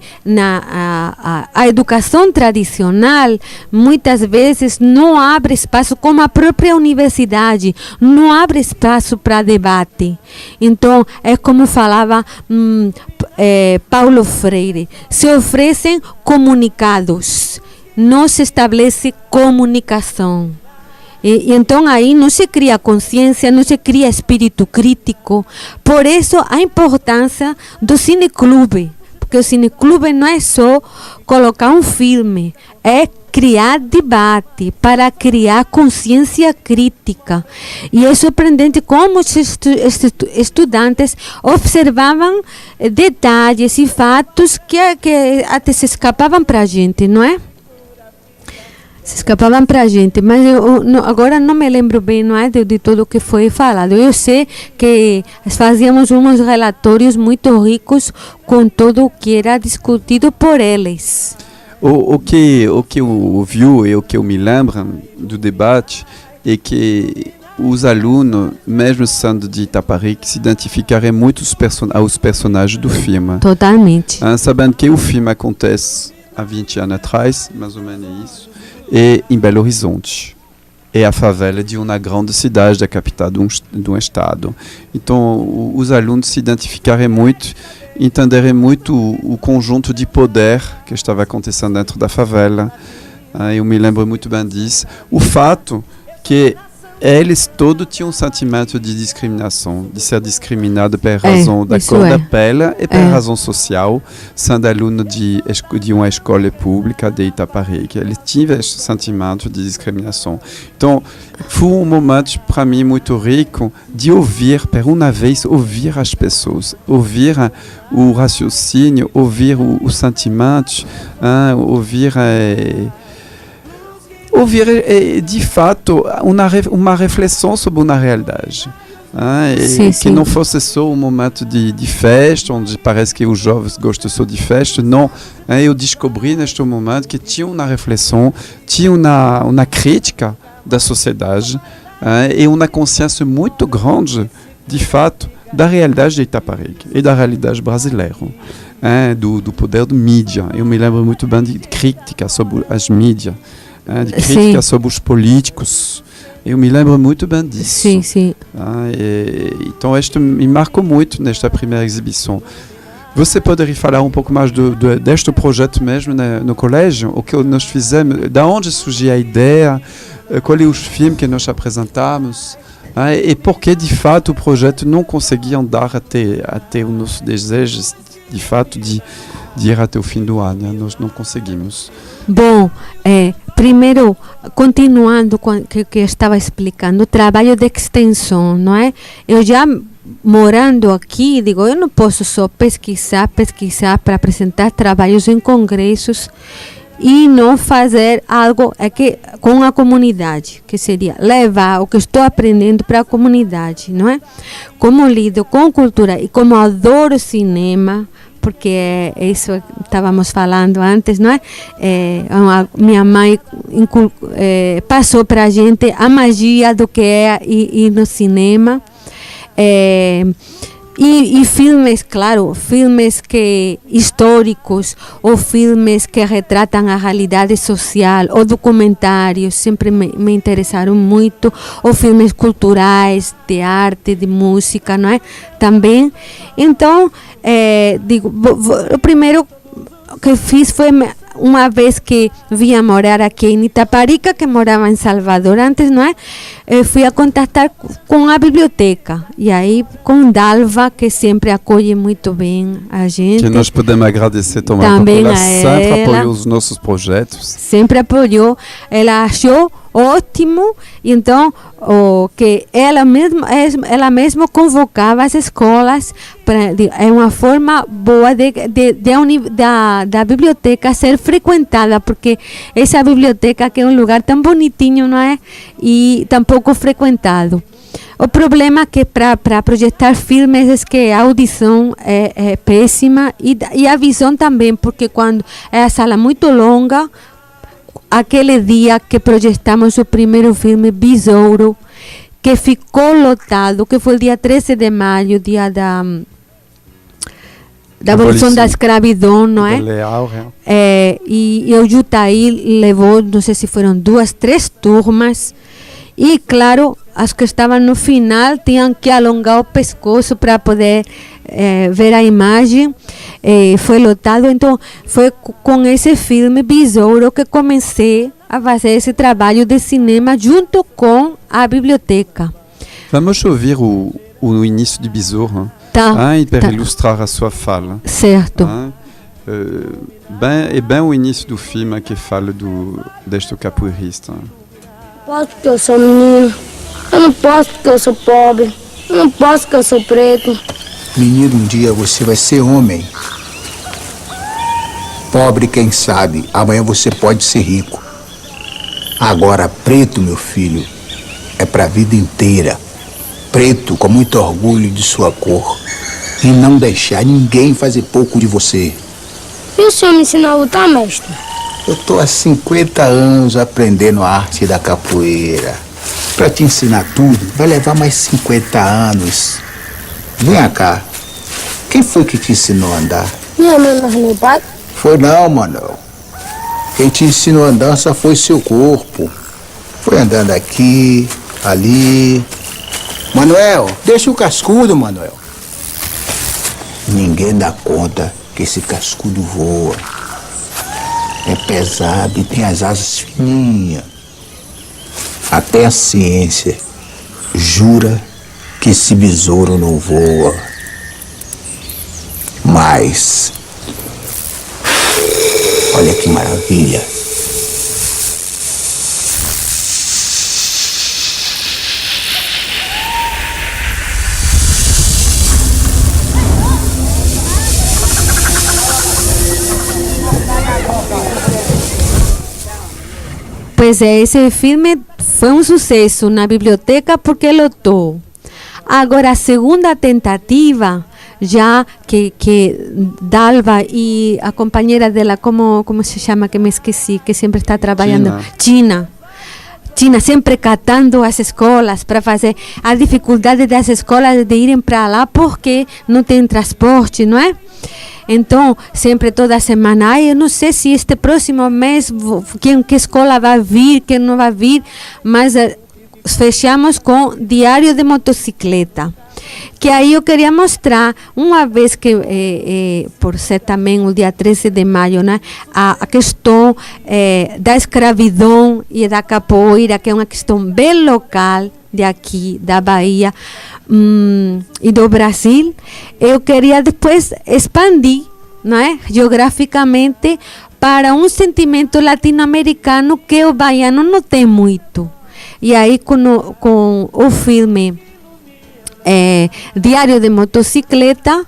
a educação tradicional muitas vezes não abre espaço, como a própria universidade, não abre espaço para debate. Então, é como falava Paulo Freire, se oferecem comunicados, não se estabelece comunicação. E então aí não se cria consciência, não se cria espírito crítico. Por isso a importância do cineclube, porque o cineclube não é só colocar um filme, é criar debate para criar consciência crítica. E é surpreendente como os estudantes observavam detalhes e fatos que até se escapavam para a gente, não é? Se escapavam para a gente, mas agora não me lembro bem, não é, de tudo o que foi falado. Eu sei que fazíamos uns relatórios muito ricos com tudo o que era discutido por eles. O que eu vi e o que eu me lembro do debate é que os alunos, mesmo sendo de Itaparica, se identificaram muito aos personagens do filme. Totalmente. Sabendo que o filme acontece há 20 anos atrás, mais ou menos isso, e em Belo Horizonte. É a favela de uma grande cidade, da capital de um estado. Então, os alunos se identificaram muito, entenderam muito o conjunto de poder que estava acontecendo dentro da favela. Eu me lembro muito bem disso. O fato que eles todos tinham um sentimento de discriminação, de ser discriminado pela razão da cor da pele e pela razão social, sendo aluno de uma escola pública de Itaparica. Eles tiveram esse sentimento de discriminação. Então, foi um momento, para mim, muito rico de ouvir, por uma vez, ouvir as pessoas, ouvir o raciocínio, ouvir os sentimentos, ouvir de fato uma reflexão sobre uma realidade. Que não fosse só um momento de festa, onde parece que os jovens gostam só de festa. Não, eu descobri neste momento que tinha uma reflexão, tinha uma crítica da sociedade e uma consciência muito grande, de fato, da realidade de Itaparica e da realidade brasileira. Do poder da mídia. Eu me lembro muito bem de crítica sobre as mídias. De crítica sobre os políticos. Eu me lembro muito bem disso. Sim. Então, isto me marcou muito nesta primeira exibição. Você poderia falar um pouco mais deste projeto mesmo no colégio? O que nós fizemos? Da onde surgiu a ideia? Quais são os filmes que nós apresentamos? E por que, de fato, o projeto não conseguia andar até o nosso desejo, de fato, de ir até o fim do ano? Nós não conseguimos. Bom, primeiro, continuando com o que eu estava explicando, o trabalho de extensão, não é? Eu já morando aqui, digo, eu não posso só pesquisar para apresentar trabalhos em congressos e não fazer algo com a comunidade, que seria levar o que estou aprendendo para a comunidade, não é? Como lido com cultura e como adoro cinema, porque isso estávamos falando antes, não é? Minha mãe passou para a gente a magia do que é ir no cinema. E filmes, claro, filmes que históricos ou filmes que retratam a realidade social, ou documentários, sempre me interessaram muito, ou filmes culturais, de arte, de música, não é? Também. Então, digo, o primeiro que fiz foi uma vez que vim morar aqui em Itaparica, que morava em Salvador antes, não é? Fui a contactar com a biblioteca, e aí com Dalva, que sempre acolhe muito bem a gente. Que nós podemos agradecer também, porque ela sempre apoiou os nossos projetos. Sempre apoiou, ela achou ótimo, então que ela mesma convocava as escolas, é uma forma boa da biblioteca ser frequentada, porque essa biblioteca que é um lugar tão bonitinho, não é? E tão pouco frequentado. O problema é que para projetar filmes é que a audição é péssima e a visão também, porque quando é a sala muito longa, aquele dia que projetamos o primeiro filme, Besouro, que ficou lotado, que foi o dia 13 de maio, dia da abolição da escravidão, não é? E o Jutaí levou, não sei se foram 2, 3 turmas, e claro, as que estavam no final tinham que alongar o pescoço para poder ver a imagem. Foi lotado, então foi com esse filme Besouro que comecei a fazer esse trabalho de cinema junto com a biblioteca. Vamos ouvir o início de Besouro, para ilustrar a sua fala. Certo. Bem o início do filme que fala deste capoeirista. Posso porque eu sou menino, eu não posso porque eu sou pobre, eu não posso porque eu sou preto. Menino, um dia você vai ser homem. Pobre, quem sabe, amanhã você pode ser rico. Agora, preto, meu filho, é pra vida inteira. Preto com muito orgulho de sua cor. E não deixar ninguém fazer pouco de você. E o senhor me ensinou a lutar, mestre? Eu tô há 50 anos aprendendo a arte da capoeira. Pra te ensinar tudo, vai levar mais 50 anos. Vem cá. Quem foi que te ensinou a andar? Minha mãe, mas meu pai? Foi não, Manuel. Quem te ensinou a andar só foi seu corpo. Foi andando aqui, ali. Manuel, deixa o cascudo, Manuel. Ninguém dá conta que esse cascudo voa. É pesado e tem as asas fininhas. Até a ciência jura que esse besouro não voa. Mas olha que maravilha. Pois é, esse filme foi um sucesso na biblioteca porque lotou. Agora, a segunda tentativa, já que Dalva e a companheira dela, como se chama, que me esqueci, que sempre está trabalhando, China, sempre catando as escolas para fazer a dificuldade das escolas de irem para lá porque não tem transporte, não é? Então, sempre toda semana, eu não sei se este próximo mês que escola vai vir, quem não vai vir, mas fechamos com Diário de Motocicleta. Que aí eu queria mostrar, uma vez que, por ser também o dia 13 de maio, né, a questão da escravidão e da capoeira, que é uma questão bem local de aqui, da Bahia e do Brasil, eu queria depois expandir, não é, geograficamente para um sentimento latino-americano que o baiano não tem muito. E aí com o filme Diário de Motocicleta,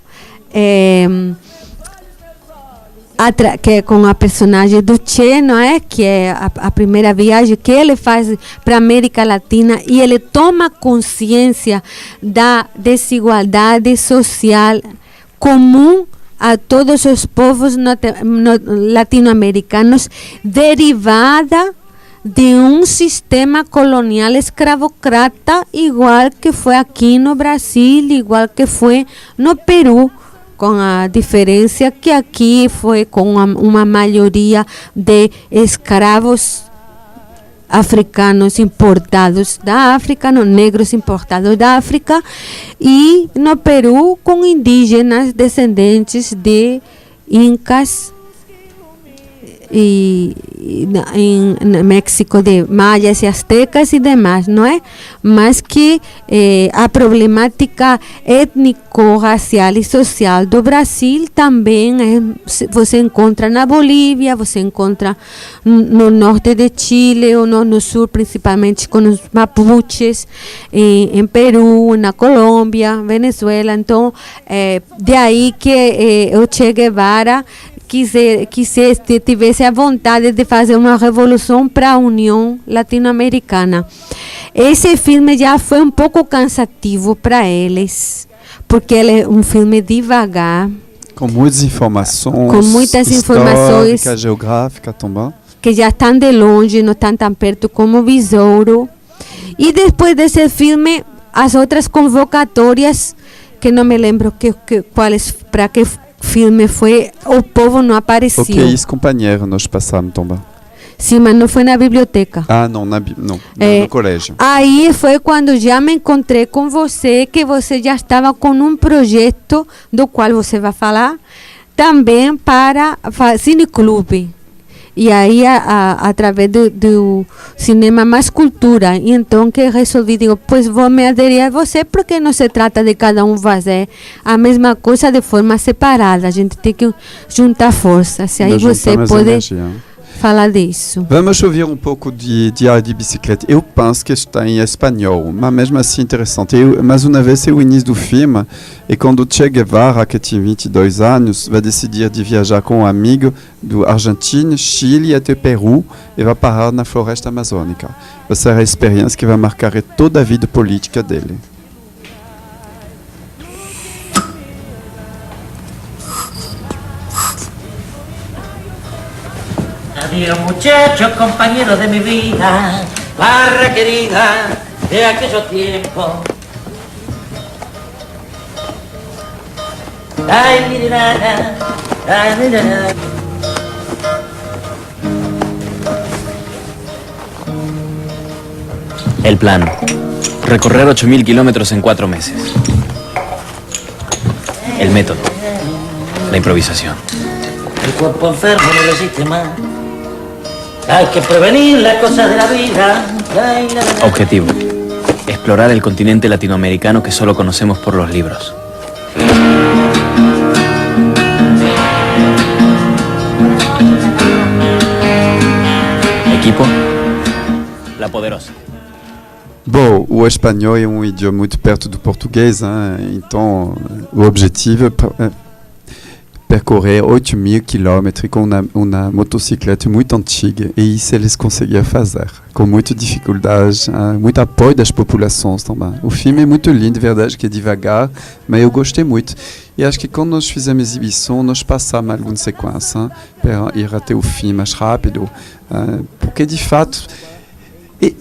que é com a personagem do Che, não é? Que é a primeira viagem que ele faz para a América Latina e ele toma consciência da desigualdade social comum a todos os povos latino-americanos, derivada de um sistema colonial escravocrata, igual que foi aqui no Brasil, igual que foi no Peru, com a diferença que aqui foi com uma maioria de escravos africanos importados da África, no negros importados da África, e no Peru com indígenas descendentes de incas, e em México de maias e astecas e demais, não é? Mas que a problemática étnico-racial e social do Brasil também você encontra na Bolívia, você encontra no norte de Chile ou no sul, principalmente com os mapuches, em Peru, na Colômbia, Venezuela. Então, de aí que o Che Guevara tivesse a vontade de fazer uma revolução para a União Latino-Americana. Esse filme já foi um pouco cansativo para eles, porque ele é um filme devagar. Com muitas informações. Com muitas informações. Geográfica também. Que já estão de longe, não estão tão perto como Besouro. E depois desse filme, as outras convocatórias, que não me lembro quais, para que filme foi, o povo não apareceu. Ok, isso, companheiro, nós passamos também. Sim, mas não foi na biblioteca. Ah, não, no colégio. Aí foi quando já me encontrei com você, que você já estava com um projeto, do qual você vai falar, também para Cineclube. E aí, através do Cinema Mais Cultura. E então que resolvi, digo, pois vou me aderir a você, porque não se trata de cada um fazer a mesma coisa de forma separada. A gente tem que juntar forças. E aí você pode falar disso. Vamos ouvir um pouco de Diário de Bicicleta. Eu penso que está em espanhol, mas mesmo assim interessante. Mais uma vez é o início do filme, e quando o Che Guevara, que tinha 22 anos, vai decidir de viajar com um amigo do Argentina, Chile até Peru, e vai parar na floresta amazônica. Vai ser a experiência que vai marcar toda a vida política dele. Adiós muchacho, compañero de mi vida, barra querida de aquellos tiempos. El plan: recorrer 8.000 kilómetros en 4 meses. El método: la improvisación. El cuerpo enfermo no resiste más. Hay que prevenir las cosas de la vida. Objetivo: explorar el continente latinoamericano que solo conocemos por los libros. Equipo: La Poderosa. Bom, o espanhol é um idioma muito perto do português, hein? Então o objetivo é percorrer 8.000 quilômetros com uma motocicleta muito antiga, e isso eles conseguiam fazer, com muita dificuldade, muito apoio das populações também. O filme é muito lindo, verdade que é devagar, mas eu gostei muito. E acho que quando nós fizemos a exibição, nós passamos algumas sequências para ir até o fim mais rápido, porque de fato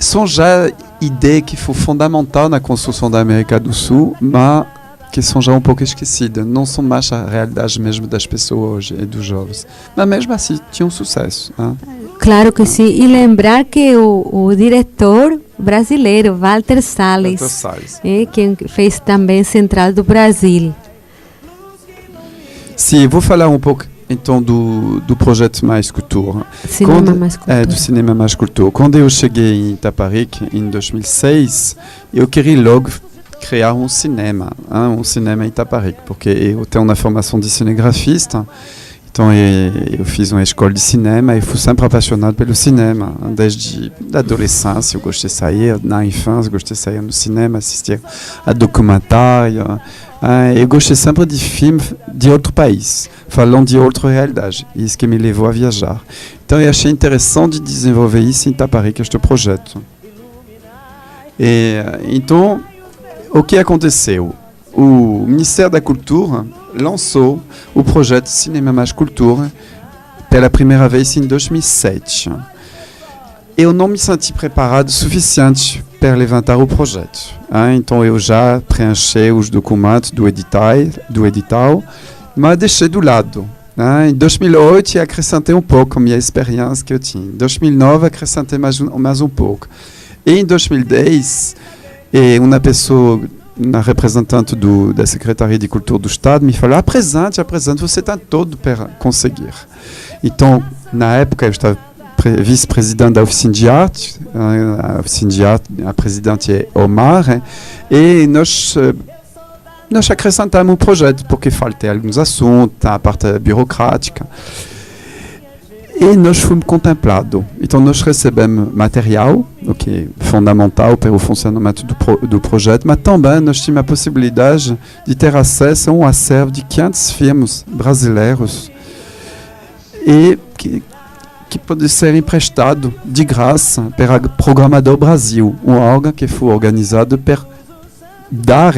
são já ideias que foram fundamentais na construção da América do Sul, mas que são já um pouco esquecidas, não são mais a realidade mesmo das pessoas hoje e dos jovens. Mas mesmo assim, tinha um sucesso. Claro que sim. E lembrar que o diretor brasileiro, Walter Salles, quem fez também Central do Brasil. Sim, vou falar um pouco então do projeto Mais Cultura. Do Cinema Mais Cultura. Quando eu cheguei em Itaparica, em 2006, eu queria logo criar um cinema em Itaparica, porque eu tenho uma formação de cinegrafista, então eu fiz uma escola de cinema e fui sempre apaixonado pelo cinema. Desde a adolescência eu gostei de sair, na infância eu gostei de sair no cinema, assistir a documentário. Eu gostei sempre de filmes de outro país, falando de outra realidade, isso que me levou a viajar. Então eu achei interessante desenvolver isso em Itaparica, este projeto. Então, o que aconteceu? O Ministério da Cultura lançou o projeto Cinema Mais Cultura pela primeira vez em 2007. eu não me senti preparado o suficiente para levantar o projeto. Então eu já preenchi os documentos do edital, mas deixei do lado. Em 2008 acrescentei um pouco a minha experiência que eu tinha. Em 2009 acrescentei mais um pouco. E em 2010, uma representante da Secretaria de Cultura do Estado me falou: apresente, você tem todo para conseguir. Então, na época, eu estava vice-presidente da Oficina de Arte, a presidente é Omar, e nós acrescentamos o projeto, porque faltavam alguns assuntos, a parte burocrática. E nós fomos contemplados. Então, nós recebemos material, o que é fundamental para o funcionamento do projeto, mas também nós tínhamos a possibilidade de ter acesso a um acervo de 500 filmes brasileiros e que pode ser emprestado de graça para o Programador Brasil, um órgão que foi organizado para dar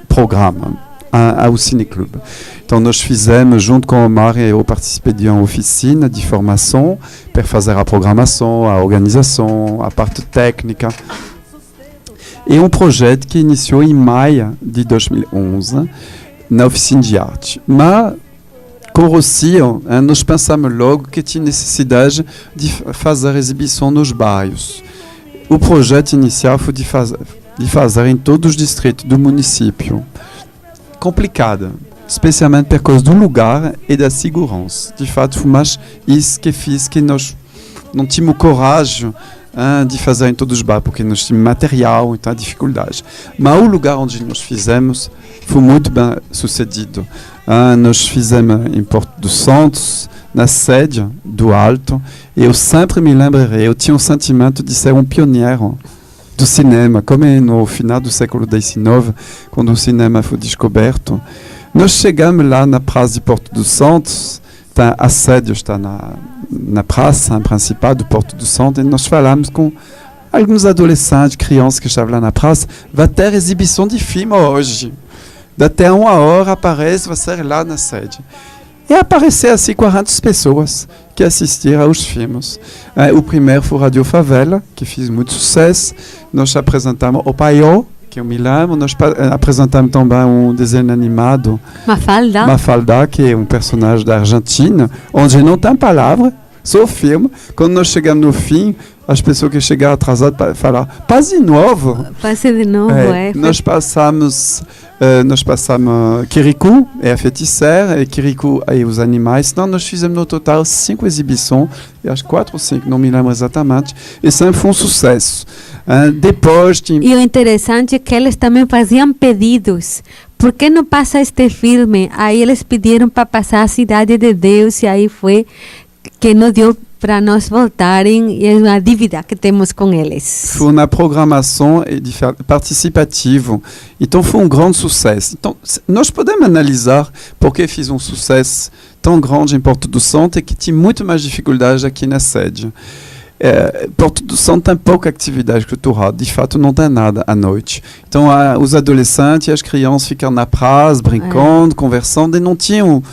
programa ao Cineclube. Então nós fizemos, junto com o Omar, eu participei de uma oficina de formação para fazer a programação, a organização, a parte técnica. E um projeto que iniciou em maio de 2011 na Oficina de Arte. Mas com o Rocio, nós pensamos logo que tinha necessidade de fazer exibição nos bairros. O projeto inicial foi de fazer em todos os distritos do município. Complicado, especialmente por causa do lugar e da segurança. De fato, foi mais isso que fiz que nós não tínhamos coragem de fazer em todos os bairros, porque nós tínhamos material, então a dificuldade. Mas o lugar onde nós fizemos foi muito bem sucedido. Nós fizemos em Porto dos Santos, na sede do Alto, e eu sempre me lembrarei, eu tinha um sentimento de ser um pioneiro do cinema, como no final do século XIX, quando o cinema foi descoberto. Nós chegamos lá na praça de Porto dos Santos, a sede está na praça principal do Porto dos Santos, e nós falamos com alguns adolescentes, crianças que estavam lá na praça: vai ter exibição de filme hoje. Até 1 hora aparece, vai ser lá na sede. E apareceram assim 40 pessoas que assistiram aos filmes. O primeiro foi Radio Favela, que fez muito sucesso. Nós apresentamos o Paiô, que eu me lembro. Nós apresentamos também um desenho animado, Mafalda, que é um personagem da Argentina, onde não tem palavra, só o filme. Quando nós chegamos no fim, as pessoas que chegaram atrasadas falaram: passe de novo. Nós passamos Kirikou e a feiticeira, e Kirikou e os animais. Então nós fizemos no total 5 exibições, e acho 4 ou 5, não me lembro exatamente, e sempre foi um sucesso. Depois E o interessante é que eles também faziam pedidos. Por que não passa este filme? Aí eles pediram para passar a Cidade de Deus, e aí foi que nos deu para nós voltarem, e é uma dívida que temos com eles. Foi uma programação participativa, então foi um grande sucesso. Então, nós podemos analisar por que fiz um sucesso tão grande em Porto do Santo e que tinha muito mais dificuldade aqui na sede. Porto do Santo tem pouca atividade cultural, de fato não tem nada à noite. Então os adolescentes e as crianças ficam na praça, brincando, conversando, e não tinham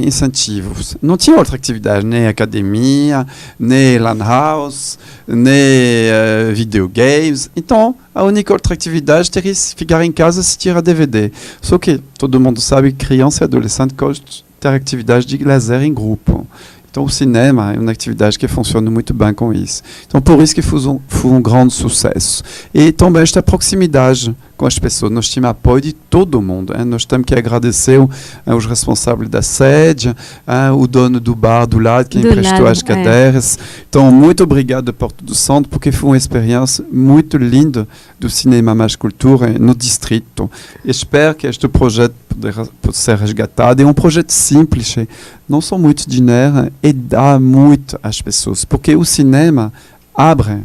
incentivos. Não tinha outra atividade, nem academia, nem lan house, nem videogames. Então, a única outra atividade seria ficar em casa e assistir a DVD. Só que todo mundo sabe que criança e adolescente gostam de ter atividade de lazer em grupo. Então, o cinema é uma atividade que funciona muito bem com isso. Então, por isso que foi um grande sucesso. E também esta proximidade com as pessoas. Nós temos apoio de todo mundo. Nós temos que agradecer aos responsáveis da sede, o dono do bar do lado, que emprestou as cadeiras. Então, muito obrigado, Porto do Santo, porque foi uma experiência muito linda do cinema mais cultura no distrito. E espero que este projeto possa ser resgatado. É um projeto simples, não são muito dinheiro, e dá muito às pessoas, porque o cinema abre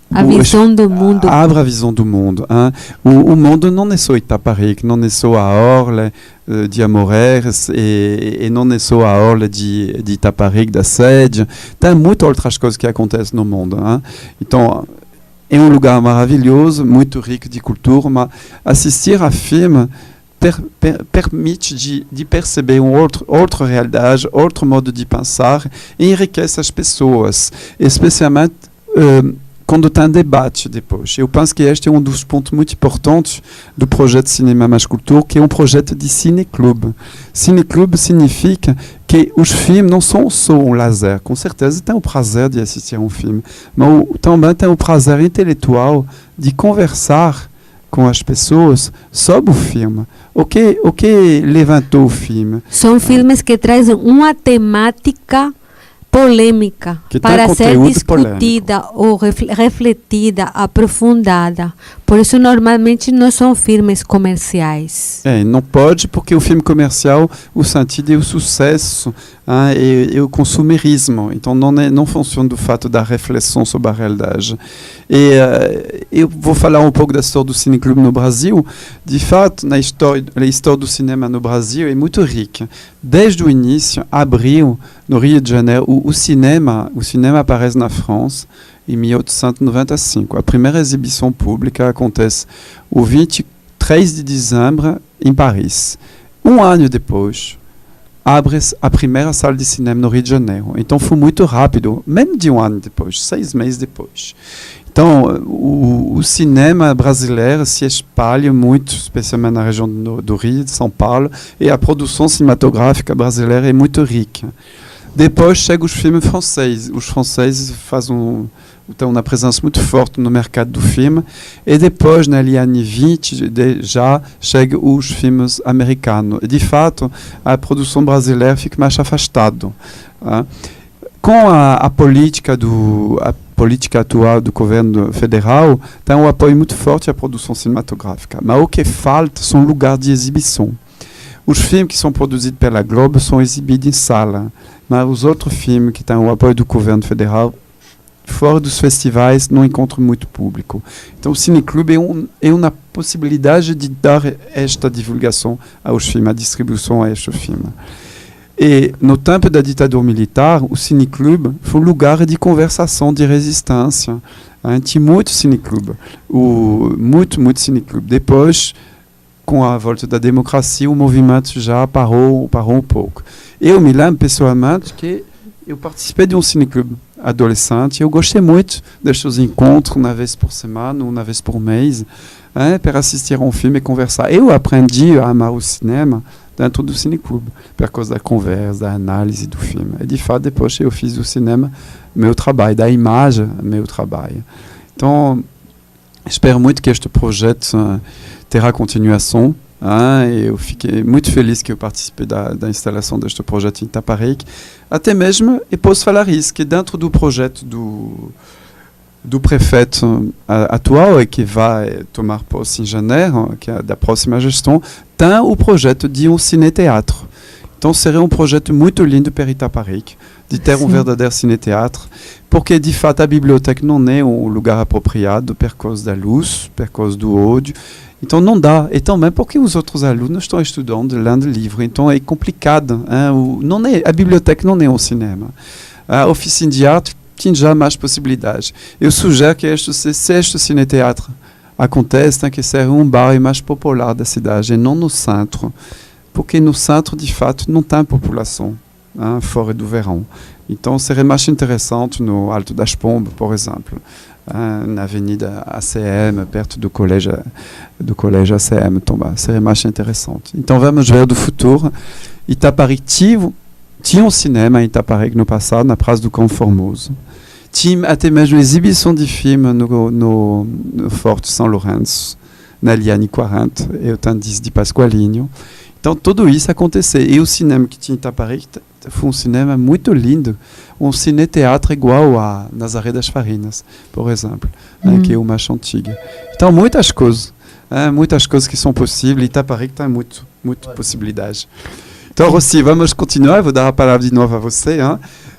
a visão do mundo. Abre a visão do mundo. O mundo não é só Itaparica, não é só a orla de Amores e não é só a orla de Itaparica, da sede. Tem muitas outras coisas que acontecem no mundo. Então, é um lugar maravilhoso, muito rico de cultura, mas assistir a filme permite de perceber outra realidade, outro modo de pensar e enriquece as pessoas, especialmente quando tem debate depois. Eu penso que este é dos pontos muito importantes do projeto Cinema Mais Cultura, que é projeto de cineclube. Cineclube significa que os filmes não são só lazer. Com certeza tem o prazer de assistir filme, mas também tem o prazer intelectual de conversar com as pessoas sobre o filme. O que levantou o filme? São filmes que trazem uma temática polêmica para ser discutida ou refletida, aprofundada. Por isso, normalmente, não são filmes comerciais. Não pode, porque o filme comercial, o sentido é o sucesso, e o consumerismo. Então, não funciona do fato da reflexão sobre a realidade. E eu vou falar pouco da história do cineclube no Brasil. De fato, a história do cinema no Brasil é muito rica. Desde o início, abril, no Rio de Janeiro, o cinema aparece na França em 1895. A primeira exibição pública acontece o 23 de dezembro em Paris. Um ano depois, abre a primeira sala de cinema no Rio de Janeiro. Então foi muito rápido, mesmo de um ano depois, 6 meses depois. Então, o cinema brasileiro se espalha muito, especialmente na região do Rio, de São Paulo, e a produção cinematográfica brasileira é muito rica. Depois chegam os filmes franceses. Os franceses têm uma presença muito forte no mercado do filme. E depois, na anos 20, já chegam os filmes americanos. E, de fato, a produção brasileira fica mais afastada. Com a política atual do governo federal, tem um apoio muito forte à produção cinematográfica. Mas o que falta são lugares de exibição. Os filmes que são produzidos pela Globo são exibidos em sala, mas os outros filmes que têm o apoio do governo federal, fora dos festivais, não encontram muito público. Então, o cineclube é uma possibilidade de dar esta divulgação aos filmes, a distribuição a estes filmes. E, no tempo da ditadura militar, o cineclube foi um lugar de conversação, de resistência. Tinha muito cineclube, muito cineclube. Depois, com a volta da democracia, o movimento já parou um pouco. Eu me lembro pessoalmente que eu participei de um cineclube adolescente. Eu gostei muito destes encontros, uma vez por semana, uma vez por mês, para assistir a filme e conversar. Eu aprendi a amar o cinema dentro do cineclube, por causa da conversa, da análise do filme. E, de fato, depois eu fiz do cinema meu trabalho, da imagem meu trabalho. Então, espero muito que este projeto terá continuação. Eu fiquei muito feliz que eu participei da instalação deste projeto em Itaparica. Até mesmo, e posso falar isso, que dentro do projeto do prefeito atual, e que vai tomar posse em janeiro, que é da próxima gestão, tem o projeto de um cineteatro. Então, seria um projeto muito lindo para Itaparica, de ter um verdadeiro cineteatro, porque, de fato, a biblioteca não é um lugar apropriado por causa da luz, por causa do ódio. Então, não dá. E também porque os outros alunos estão estudando, lendo livro. Então, é complicado. A biblioteca não é um cinema. A oficina de arte tem já mais possibilidades. Eu sugiro que se este cineteatro acontece, tem que ser um bairro mais popular da cidade, e não no centro. Porque no centro, de fato, não tem população, fora do verão. Então, seria mais interessante no Alto das Pombas, por exemplo, na Avenida ACM, perto do colégio ACM, também. Seria mais interessante. Então, vamos ver do futuro. Itaparica tinha um cinema em Itaparica no passado, na Praça do Campo Formoso. Tinha até mesmo exibição de filme no Forte São Lourenço, na Liane 40, e o Tandis de Pascoalinho. Então, tudo isso aconteceu. E o cinema que tinha em Itaparica foi um cinema muito lindo, um cineteatro igual a Nazaré das Farinas, por exemplo, que é o mais antigo. Então, muitas coisas que são possíveis. Itaparica tem muito possibilidade. Então, Rossi, vamos continuar. Eu vou dar a palavra de novo a você,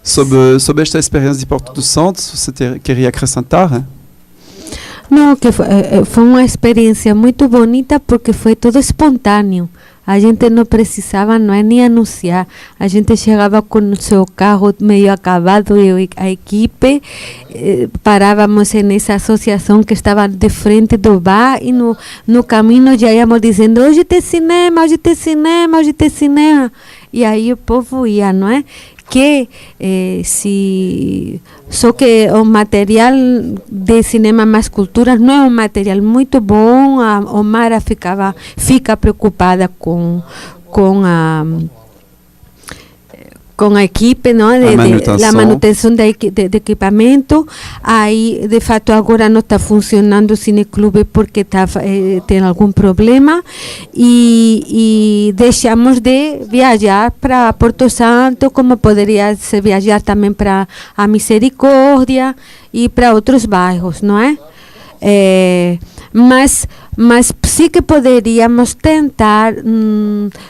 sobre esta experiência de Porto do Santo. Você queria acrescentar? Não, que foi uma experiência muito bonita porque foi todo espontâneo. A gente não precisava, não é, nem anunciar. A gente chegava com o seu carro meio acabado e a equipe, parávamos nessa associação que estava de frente do bar e no caminho já íamos dizendo: hoje tem cinema, hoje tem cinema, hoje tem cinema. E aí o povo ia, não é? Que só que o material de cinema mais culturas não é um material muito bom. A Omara fica preocupada com a equipe, não, a manutenção de equipamento. Aí, de fato, agora não está funcionando o cineclube porque tem algum problema e deixamos de viajar para Porto Santo, como poderia se viajar também para a Misericórdia e para outros bairros, não é? Mas sim que poderíamos tentar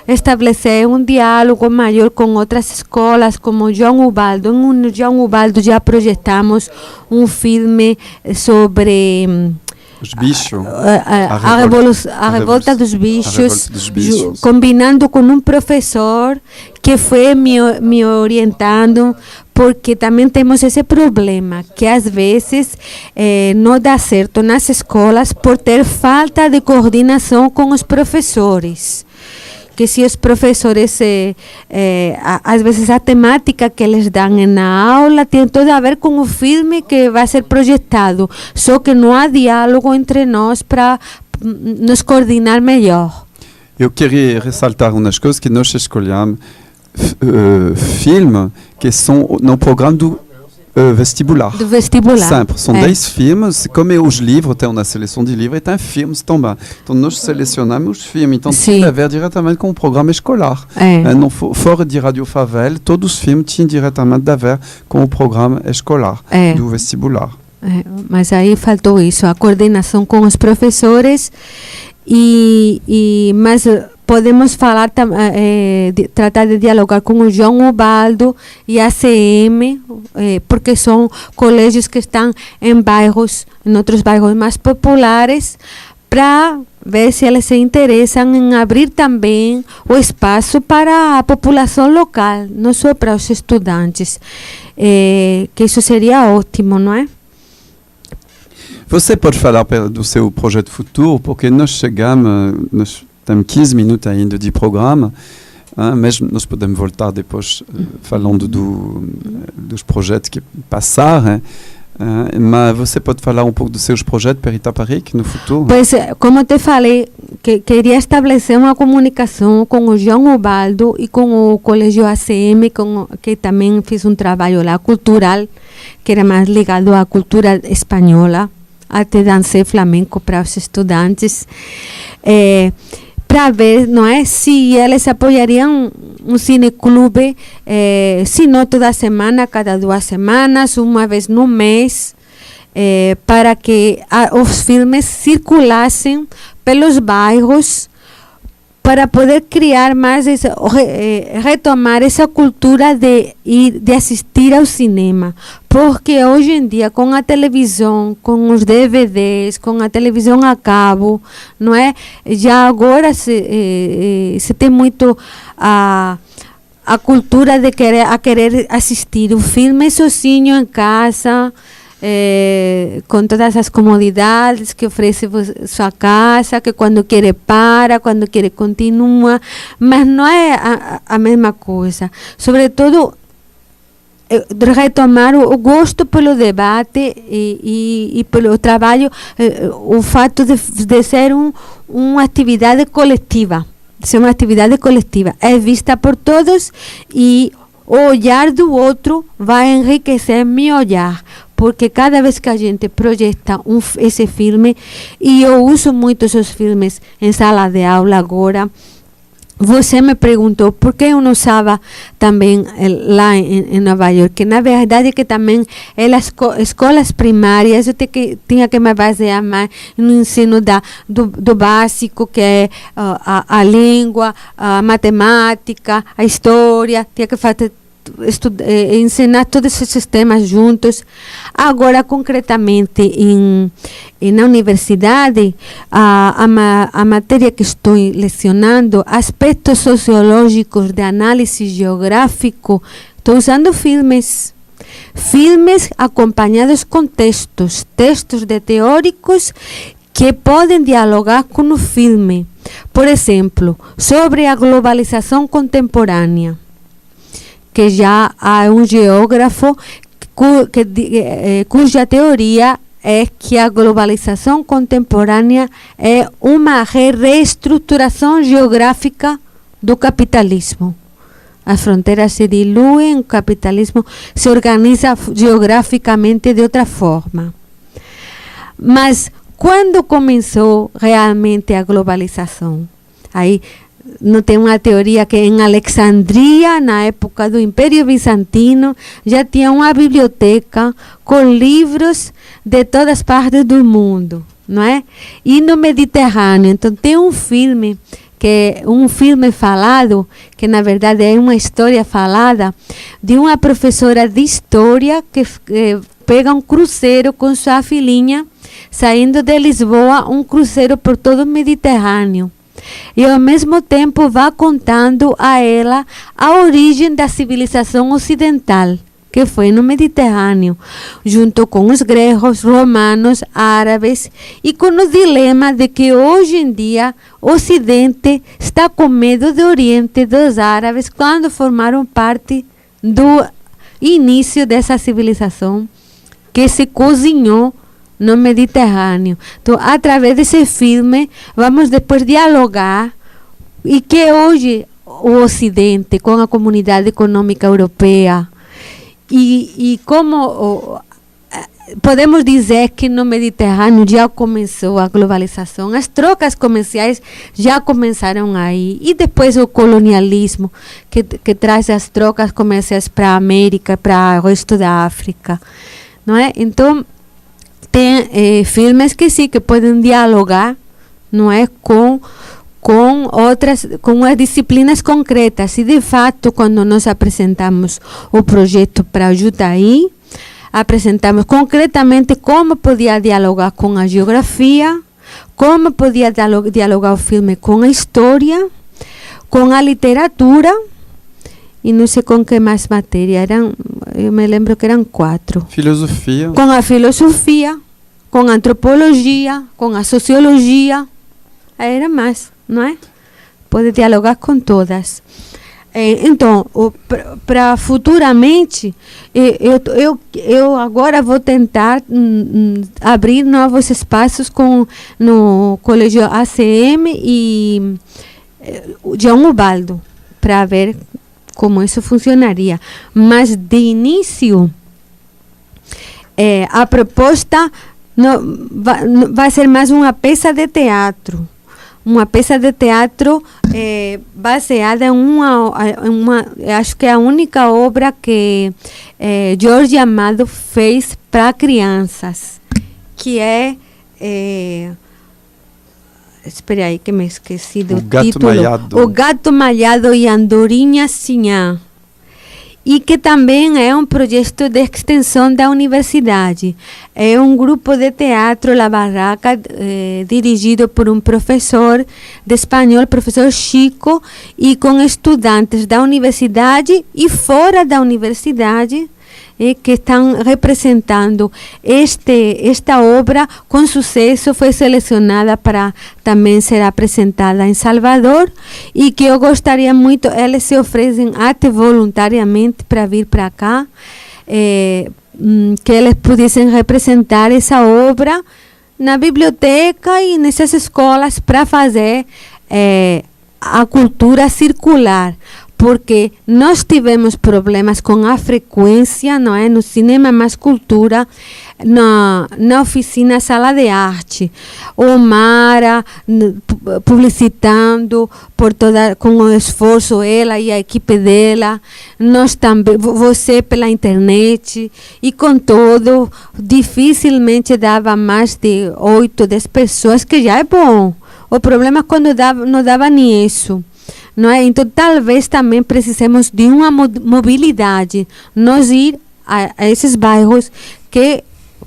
estabelecer um diálogo maior com outras escolas, como João Ubaldo. Em João Ubaldo já projetamos um filme sobre os bichos, a revolta dos bichos, combinando com um professor que foi me orientando, porque também temos esse problema, que às vezes não dá certo nas escolas por ter falta de coordenação com os professores. Que se os professores, às vezes a temática que eles dão na aula tem tudo a ver com o filme que vai ser projetado, só que não há diálogo entre nós para nos coordenar melhor. Eu queria ressaltar umas coisas que nós escolhemos filmes que são no programa do vestibular. Do vestibular. Sempre. São 10 filmes, como os livros, tem uma seleção de livros e tem filmes também. Então, nós selecionamos os filmes. Então, tem a ver diretamente com o programa escolar. Não fora de Rádio Favela, todos os filmes tinham diretamente a ver com o programa escolar do vestibular. Mas aí faltou isso, a coordenação com os professores mas podemos falar, tratar de dialogar com o João Ubaldo e a ACM, porque são colégios que estão em outros bairros mais populares, para ver se eles se interessam em abrir também o espaço para a população local, não só para os estudantes, que isso seria ótimo, não é? Você pode falar do seu projeto futuro, porque nós temos 15 minutos ainda de programa, mas nós podemos voltar depois falando dos projetos que passaram. Mas você pode falar um pouco dos seus projetos para Itaparica no futuro? Pois, como eu te falei, queria estabelecer uma comunicação com o João Ubaldo e com o Colégio ACM, que também fiz um trabalho lá cultural, que era mais ligado à cultura espanhola, até dancei flamenco para os estudantes, para ver, não é, se eles apoiariam um cineclube, se não toda semana, cada 2 semanas, uma vez no mês, para que os filmes circulassem pelos bairros, para poder criar mais, retomar essa cultura de assistir ao cinema. Porque hoje em dia, com a televisão, com os DVDs, com a televisão a cabo, não é? Já agora se tem muito a cultura de querer assistir o filme sozinho em casa, com todas as comodidades que oferece sua casa, que quando quer para, quando quer continua, mas não é a mesma coisa. Sobretudo, retomar o gosto pelo debate e pelo trabalho, o fato de ser uma atividade coletiva, é vista por todos e o olhar do outro vai enriquecer meu olhar, porque cada vez que a gente projeta esse filme, e eu uso muito esses filmes em sala de aula agora. Você me perguntou por que eu não usava também lá em Nova York, que na verdade que também as escolas primárias eu tinha que me basear mais no ensino do básico, que é a língua, a matemática, a história, tinha que ensinar todos esses temas juntos. Agora, concretamente, na universidade, a matéria que estou lecionando, aspectos sociológicos de análise geográfico, estou usando filmes acompanhados com textos de teóricos que podem dialogar com o filme. Por exemplo, sobre a globalização contemporânea, que já há um geógrafo cuja teoria é que a globalização contemporânea é uma reestruturação geográfica do capitalismo. As fronteiras se diluem, o capitalismo se organiza geograficamente de outra forma. Mas quando começou realmente a globalização? Aí não tem uma teoria que em Alexandria, na época do Império Bizantino, já tinha uma biblioteca com livros de todas as partes do mundo, não é? E no Mediterrâneo, então tem um filme falado, que na verdade é uma história falada, de uma professora de história que pega um cruzeiro com sua filhinha, saindo de Lisboa, um cruzeiro por todo o Mediterrâneo. E ao mesmo tempo vai contando a ela a origem da civilização ocidental, que foi no Mediterrâneo, junto com os gregos, romanos, árabes, e com o dilema de que hoje em dia o Ocidente está com medo do Oriente, dos árabes, quando formaram parte do início dessa civilização que se cozinhou no Mediterrâneo. Então, através desse filme, vamos depois dialogar e que hoje o Ocidente, com a Comunidade Econômica Europeia, e como podemos dizer que no Mediterrâneo já começou a globalização, as trocas comerciais já começaram aí, e depois o colonialismo que traz as trocas comerciais para a América, para o resto da África, não é? Então tem filmes que sim, que podem dialogar, não é, com as disciplinas concretas. E de fato, quando nós apresentamos o projeto para o Jutaí, apresentamos concretamente como podia dialogar com a geografia, como podia dialogar o filme com a história, com a literatura, e não sei com que mais matéria, eu me lembro que eram 4. Filosofia. Com a filosofia, com a antropologia, com a sociologia, era mais, não é? Pode dialogar com todas. Então, para futuramente, eu agora vou tentar abrir novos espaços no Colégio ACM e João Ubaldo, para ver como isso funcionaria. Mas, de início, a proposta vai ser mais uma peça de teatro. Uma peça de teatro baseada em uma, acho que é a única obra que Jorge Amado fez para crianças, que espera aí que me esqueci do título. O Gato Malhado e Andorinha Sinhá. E que também é um projeto de extensão da universidade. É um grupo de teatro, La Barraca, dirigido por um professor de espanhol, professor Chico, e com estudantes da universidade e fora da universidade, que estão representando esta obra com sucesso. Foi selecionada para também ser apresentada em Salvador, e que eu gostaria muito, eles se oferecem até voluntariamente para vir para cá, que eles pudessem representar essa obra na biblioteca e nessas escolas para fazer a cultura circular. Porque nós tivemos problemas com a frequência, não é? No cinema mais cultura, na oficina Sala de Arte. O Mara publicitando com o esforço, ela e a equipe dela, nós também, você pela internet, e com todo, dificilmente dava mais de 8, 10 pessoas, que já é bom. O problema é quando não dava nem isso. não é? Então, talvez também precisemos de uma mobilidade, nós ir a esses bairros que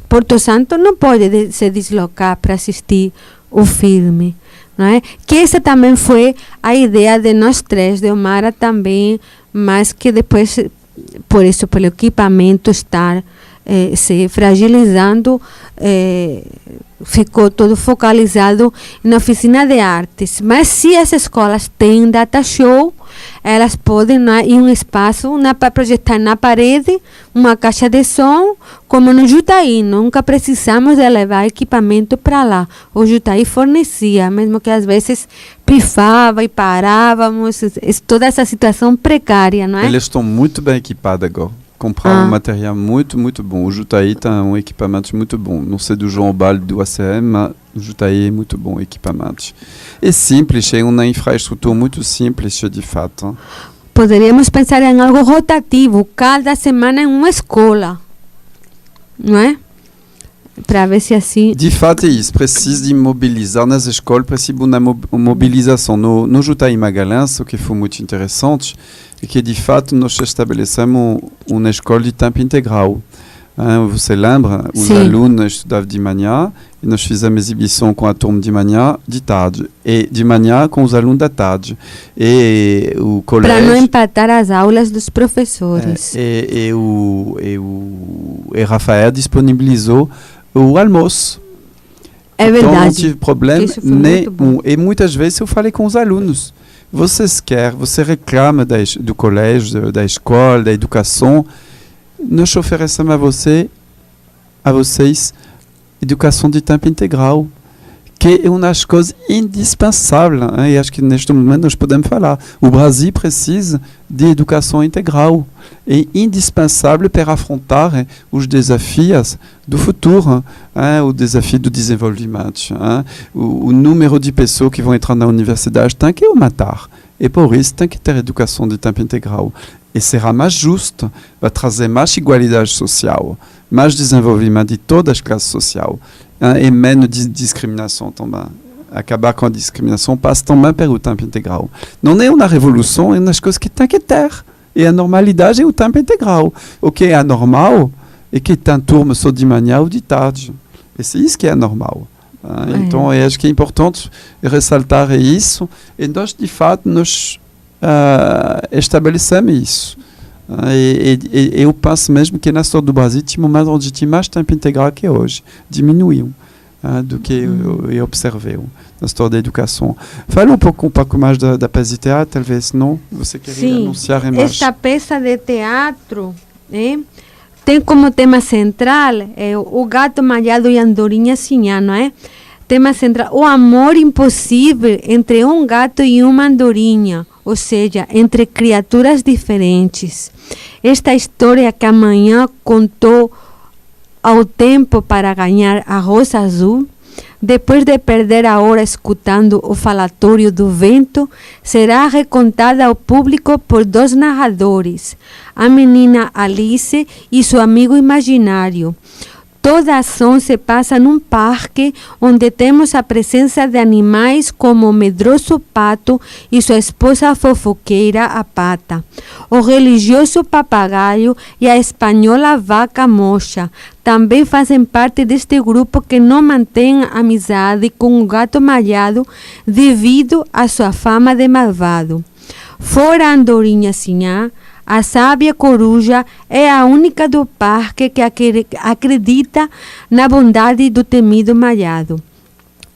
Porto Santo não pode se deslocar para assistir o filme, não é? Que essa também foi a ideia de nós três, de Omara também, mas que depois, por isso, pelo equipamento estar se fragilizando, ficou todo focalizado na oficina de artes. Mas se as escolas têm data show, elas podem ir um espaço para projetar na parede uma caixa de som, como no Jutaí. Nunca precisamos de levar equipamento para lá. O Jutaí fornecia, mesmo que às vezes pifava e parávamos, toda essa situação precária, não é? Eles estão muito bem equipados agora. Comprar um material muito, muito bom. O Jutaí tem um equipamento muito bom. Não sei do João Balde do ACM, mas o Jutaí é muito bom equipamento. É simples, é uma infraestrutura muito simples, de fato. Poderíamos pensar em algo rotativo, cada semana em uma escola, não é? Para ver se assim... De fato é isso, precisa de mobilizar nas escolas, precisa de uma mobilização. No Jutaí Magalhães, o que foi muito interessante, é que de fato nós estabelecemos uma escola de tempo integral. Você lembra? Os alunos estudavam de manhã e nós fizemos exibição com a turma de manhã, de tarde. E de manhã com os alunos da tarde. E o colégio... Para não empatar as aulas dos professores. E Rafael disponibilizou o almoço. É verdade. Então não tive problema nenhum. E muitas vezes eu falei com os alunos. Você reclama do colégio, da escola, da educação, nós oferecemos a vocês educação de tempo integral, que é uma das coisas indispensáveis, hein? E acho que neste momento nós podemos falar. O Brasil precisa de educação integral. É indispensável para afrontar os desafios do futuro, hein? O desafio do desenvolvimento. Hein? O número de pessoas que vão entrar na universidade tem que aumentar. E por isso tem que ter educação de tempo integral. E será mais justo, vai trazer mais igualdade social, mais desenvolvimento de todas as classes sociais, e menos discriminação também. Acabar com a discriminação passa também pelo tempo integral. Não é uma revolução, é umas coisas que tem que ter. E a normalidade é o tempo integral. O que é anormal é que tem turma só de manhã ou de tarde. E é isso que é normal. Então, eu acho que é importante ressaltar isso. E nós, de fato, estabelecemos isso. E eu penso mesmo que na história do Brasil tinha um momento onde tinha mais tempo integral que hoje. Diminuiu do que eu observei na história da educação. Fala um pouco mais da peça de teatro, talvez não? Você queria anunciar mais? Esta peça de teatro tem como tema central o gato malhado e a andorinha sinhá, não é? Tema central, o amor impossível entre um gato e uma andorinha, ou seja, entre criaturas diferentes. Esta história que amanhã contou ao tempo para ganhar a rosa azul, depois de perder a hora escutando o falatório do vento, será recontada ao público por dois narradores, a menina Alice e seu amigo imaginário. Toda a ação se passa num parque onde temos a presença de animais como o medroso pato e sua esposa fofoqueira, a pata, o religioso papagaio e a espanhola vaca mocha. Também fazem parte deste grupo que não mantém amizade com o gato malhado devido à sua fama de malvado. Fora a andorinha sinhá, a sábia coruja é a única do parque que acredita na bondade do temido malhado.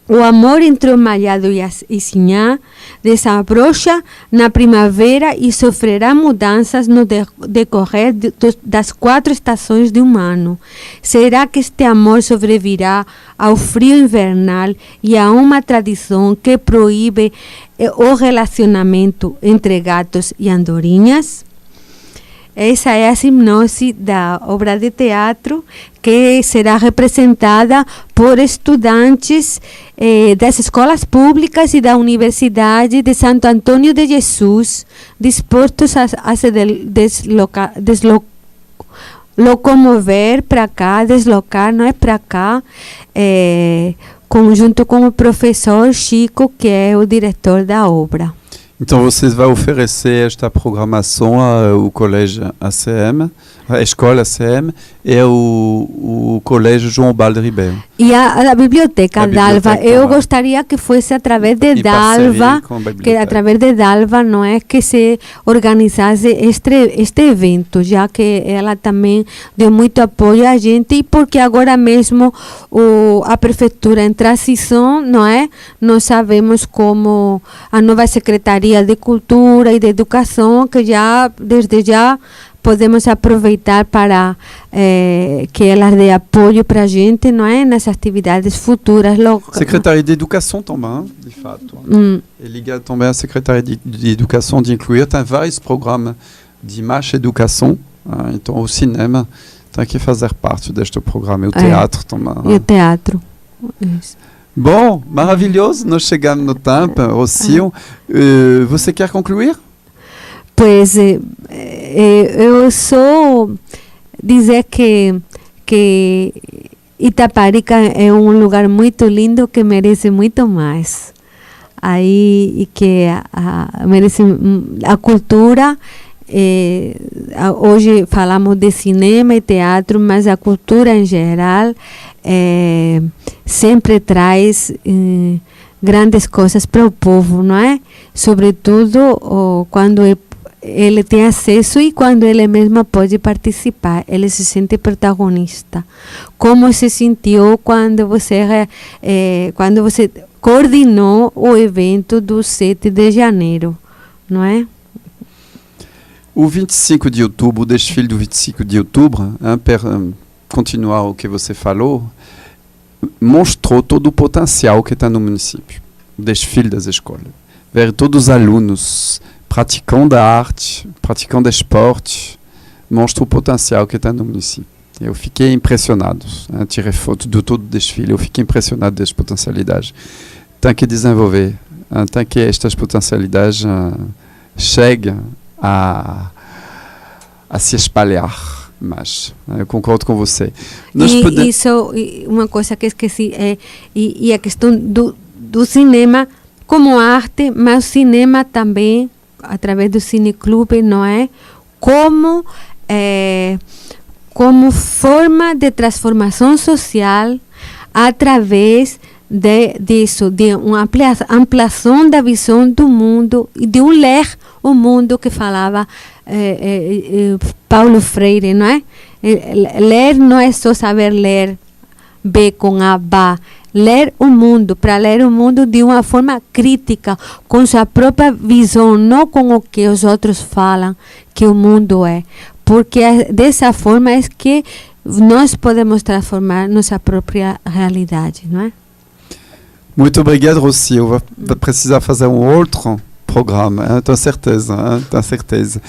O amor entre o malhado e sinhá desabrocha na primavera e sofrerá mudanças no decorrer das 4 estações de um ano. Será que este amor sobrevirá ao frio invernal e a uma tradição que proíbe o relacionamento entre gatos e andorinhas? Essa é a sinopse da obra de teatro que será representada por estudantes das escolas públicas e da Universidade de Santo Antônio de Jesus, dispostos a se locomover para cá, deslocar, não é para cá, junto com o professor Chico, que é o diretor da obra. Então vocês vão oferecer esta programação ao colégio ACM, a escola ACM e ao colégio João Baldo Ribeiro. E a biblioteca Dalva, eu gostaria que fosse através de Dalva, que através de Dalva, não é, que se organizasse este evento, já que ela também deu muito apoio a gente e porque agora mesmo a prefeitura em transição, não é, nós sabemos como a nova secretaria de Cultura e de Educação, que já, desde já, podemos aproveitar para que elas dê apoio para a gente, não é? Nas atividades futuras. Secretaria de Educação também, de fato. É ligado também à Secretaria de Educação de incluir, tem vários programas de mais educação, então o cinema tem que fazer parte deste programa, e o teatro também. E o teatro, isso. Bom, maravilhoso, nós chegamos no tempo, Rocio. Você quer concluir? Pois, eu só dizer que Itaparica é um lugar muito lindo que merece muito mais. Aí, e que merece a cultura. Hoje falamos de cinema e teatro, mas a cultura em geral sempre traz grandes coisas para o povo, não é? Sobretudo quando ele tem acesso e quando ele mesmo pode participar, ele se sente protagonista. Como se sentiu quando você coordenou o evento do 7 de janeiro, não é? O 25 de outubro, o desfile do 25 de outubro, continuar o que você falou, mostrou todo o potencial que está no município. O desfile das escolas. Ver todos os alunos praticando a arte, praticando esporte, mostra o potencial que está no município. Eu fiquei impressionado. Tirei foto de todo o desfile. Eu fiquei impressionado das potencialidades. Tem que desenvolver. Tem que estas potencialidades cheguem a se espalhar mais. Eu concordo com você. Isso, uma coisa que esqueci, e a questão do cinema como arte, mas o cinema também, através do cineclube, não é? Como forma de transformação social através disso, de uma ampliação da visão do mundo e de ler o mundo que falava Paulo Freire, não é? Ler não é só saber ler B com A, ba. Ler o mundo, para ler o mundo de uma forma crítica, com sua própria visão, não com o que os outros falam que o mundo é. Porque dessa forma é que nós podemos transformar nossa própria realidade, não é? Muito obrigado, Rocio. Vai precisar fazer outro programa, tenho certeza, tenho certeza.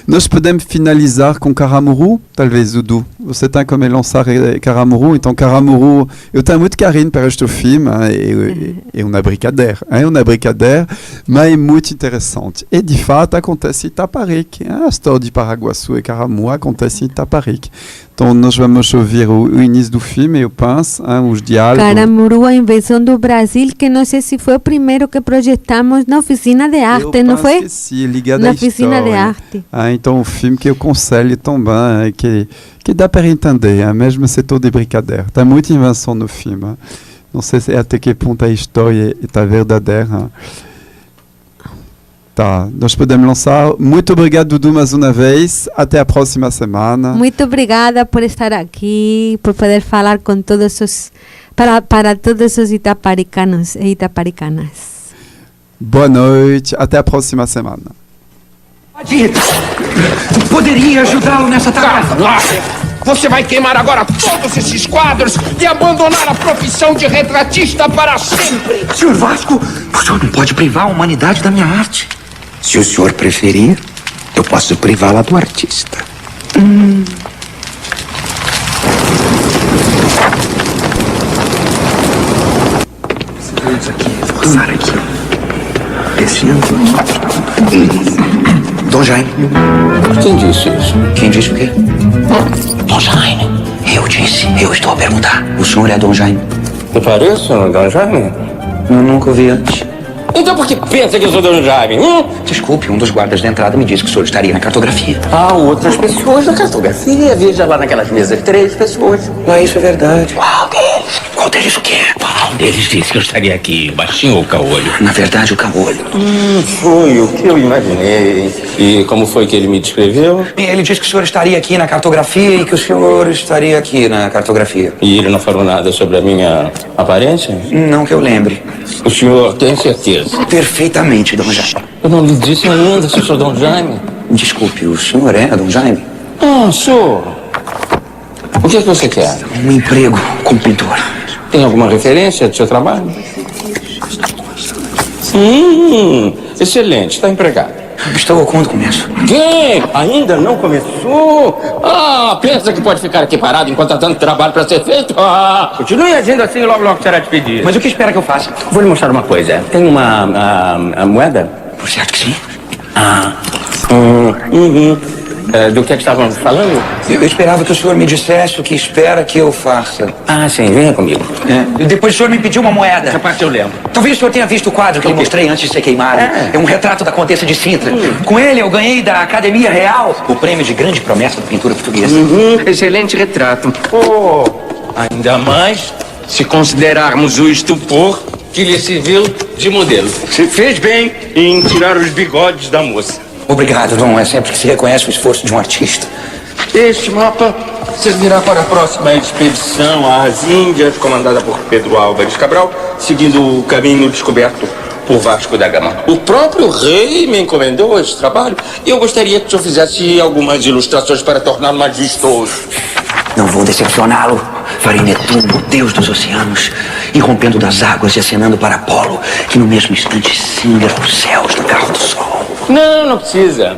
Nós podemos finalizar com Caramuru, talvez, Dudu. Você tem como lançar Caramuru, então Caramuru, eu tenho muito carinho para este filme, é uma brincadeira, mas é muito interessante. E, de fato, acontece em Itaparica. A história de Paraguaçu e Caramuru acontece em Itaparica. Então, nós vamos ouvir o início do filme, eu penso, os diálogos. Caramuru, a invenção do Brasil, que não sei se foi o primeiro que projetamos na oficina de arte, não foi? Que sim, ligado na à oficina de arte. Então, um filme que eu aconselho também, que dá para entender, mesmo se todo de brincadeira. Tem muita invenção no filme. Não sei até que ponto a história está verdadeira. Tá, nós podemos lançar. Muito obrigado, Dudu, mais uma vez. Até a próxima semana. Muito obrigada por estar aqui, por poder falar com todos os para todos os itaparicanos e itaparicanas. Boa noite, até a próxima semana. Poderia ajudá-lo nessa tarefa. Você vai queimar agora todos esses quadros e abandonar a profissão de retratista para sempre. Senhor Vasco, o senhor não pode privar a humanidade da minha arte. Se o senhor preferir, eu posso privá-la do artista. Isso aqui, forçar aqui. Descendo. Dom Jaime. Quem disse isso? Quem disse o quê? Dom Jaime. Eu disse. Eu estou a perguntar. O senhor é Dom Jaime? Eu pareço Dom Jaime? Eu nunca ouvi antes. Então por que pensa que eu sou Dom Jaime? Desculpe, um dos guardas da entrada me disse que o senhor estaria na cartografia. Há outras pessoas na cartografia. Veja lá naquelas mesas, 3 pessoas. Ah, isso é verdade. Qual deles? Qual deles o quê? Qual deles disse que eu estaria aqui, o baixinho ou o caolho? Na verdade, o caolho. Foi o que eu imaginei. E como foi que ele me descreveu? Ele disse que o senhor estaria aqui na cartografia e que o senhor estaria aqui na cartografia. E ele não falou nada sobre a minha aparência? Não que eu lembre. O senhor tem certeza? Perfeitamente, Dom Jaime. Eu não lhe disse ainda se eu sou Dom Jaime. Desculpe, o senhor é Dom Jaime? Sou. O que é que você quer? Um emprego como pintor. Tem alguma referência do seu trabalho? Excelente, está empregado. Estou quando começo? Quem? Ainda não começou? Pensa que pode ficar aqui parado enquanto há tanto trabalho para ser feito? Continue agindo assim e logo será despedido. Mas o que espera que eu faça? Vou lhe mostrar uma coisa. Tem uma moeda? Por certo que sim. Do que estávamos falando? Eu esperava que o senhor me dissesse o que espera que eu faça. Sim, venha comigo. Depois o senhor me pediu uma moeda. Essa parte eu lembro. Talvez o senhor tenha visto o quadro que eu mostrei antes de ser queimado. É um retrato da Condessa de Sintra. Com ele eu ganhei da Academia Real o prêmio de grande promessa da pintura portuguesa. Excelente retrato. Ainda mais se considerarmos o estupor que lhe serviu de modelo. Você fez bem em tirar os bigodes da moça. Obrigado, Dom. É sempre que se reconhece o esforço de um artista. Este mapa servirá para a próxima expedição às Índias, comandada por Pedro Álvares Cabral, seguindo o caminho descoberto por Vasco da Gama. O próprio rei me encomendou esse trabalho e eu gostaria que o senhor fizesse algumas ilustrações para torná-lo mais vistoso. Não vou decepcioná-lo. Farei Netuno, deus dos oceanos, irrompendo das águas e acenando para Apolo, que no mesmo instante cingra os céus do carro do sol. Não precisa.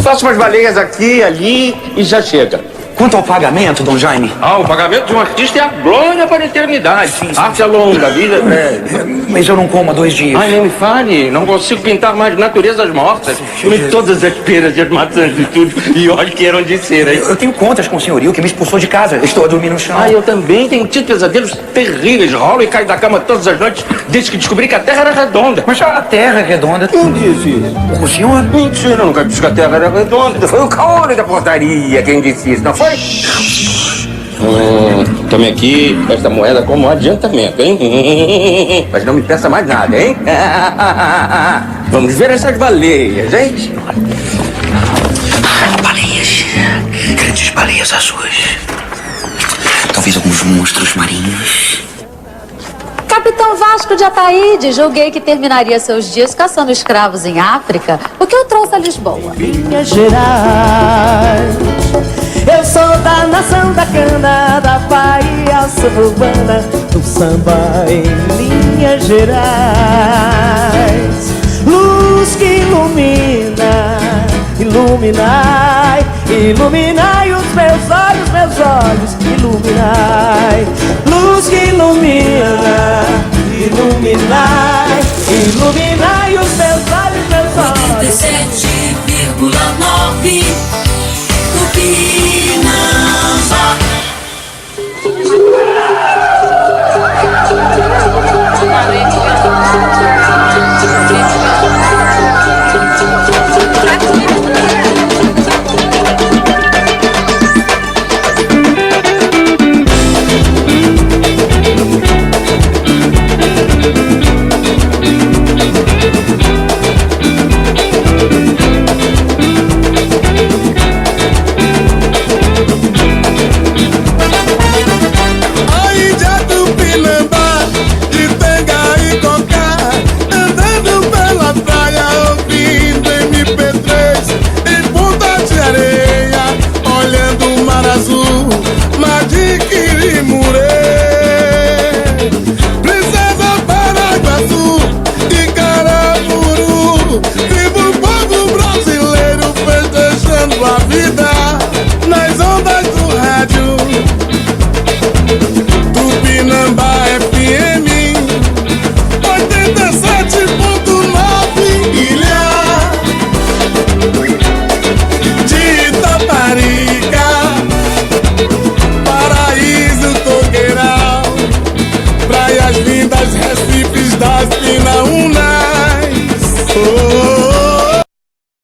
Faça umas baleias aqui, ali e já chega. Quanto ao pagamento, Dom Jaime? O pagamento de um artista é a glória para a eternidade. Arte é longa, a vida é... Mas eu não como há 2 dias. Nem me fale, não consigo pintar mais naturezas mortas. Comi todas as peras e as maçãs de tudo e olha que eram de cera. Eu tenho contas com o senhorio que me expulsou de casa. Estou a dormir no chão. Eu também tenho tido pesadelos terríveis. Rolo e caio da cama todas as noites desde que descobri que a Terra era redonda. Mas a Terra é redonda. Quem disse isso? O senhor? Mentira, eu nunca disse que a Terra era redonda. Foi o caolho da portaria quem disse isso, não foi? Tome aqui esta moeda como adiantamento, hein? Mas não me peça mais nada, hein? Vamos ver essas baleias, hein? Baleias. Grandes baleias azuis. Talvez alguns monstros marinhos. Capitão Vasco de Ataíde, julguei que terminaria seus dias caçando escravos em África, o que eu trouxe a Lisboa. Minas Gerais, eu sou da nação da cana, da Bahia suburbana, do samba em Minas Gerais. Luz que ilumina, iluminai, iluminai os meus olhos, iluminai. Luz que ilumina, iluminai, iluminai os meus olhos. 87,9 Tupi.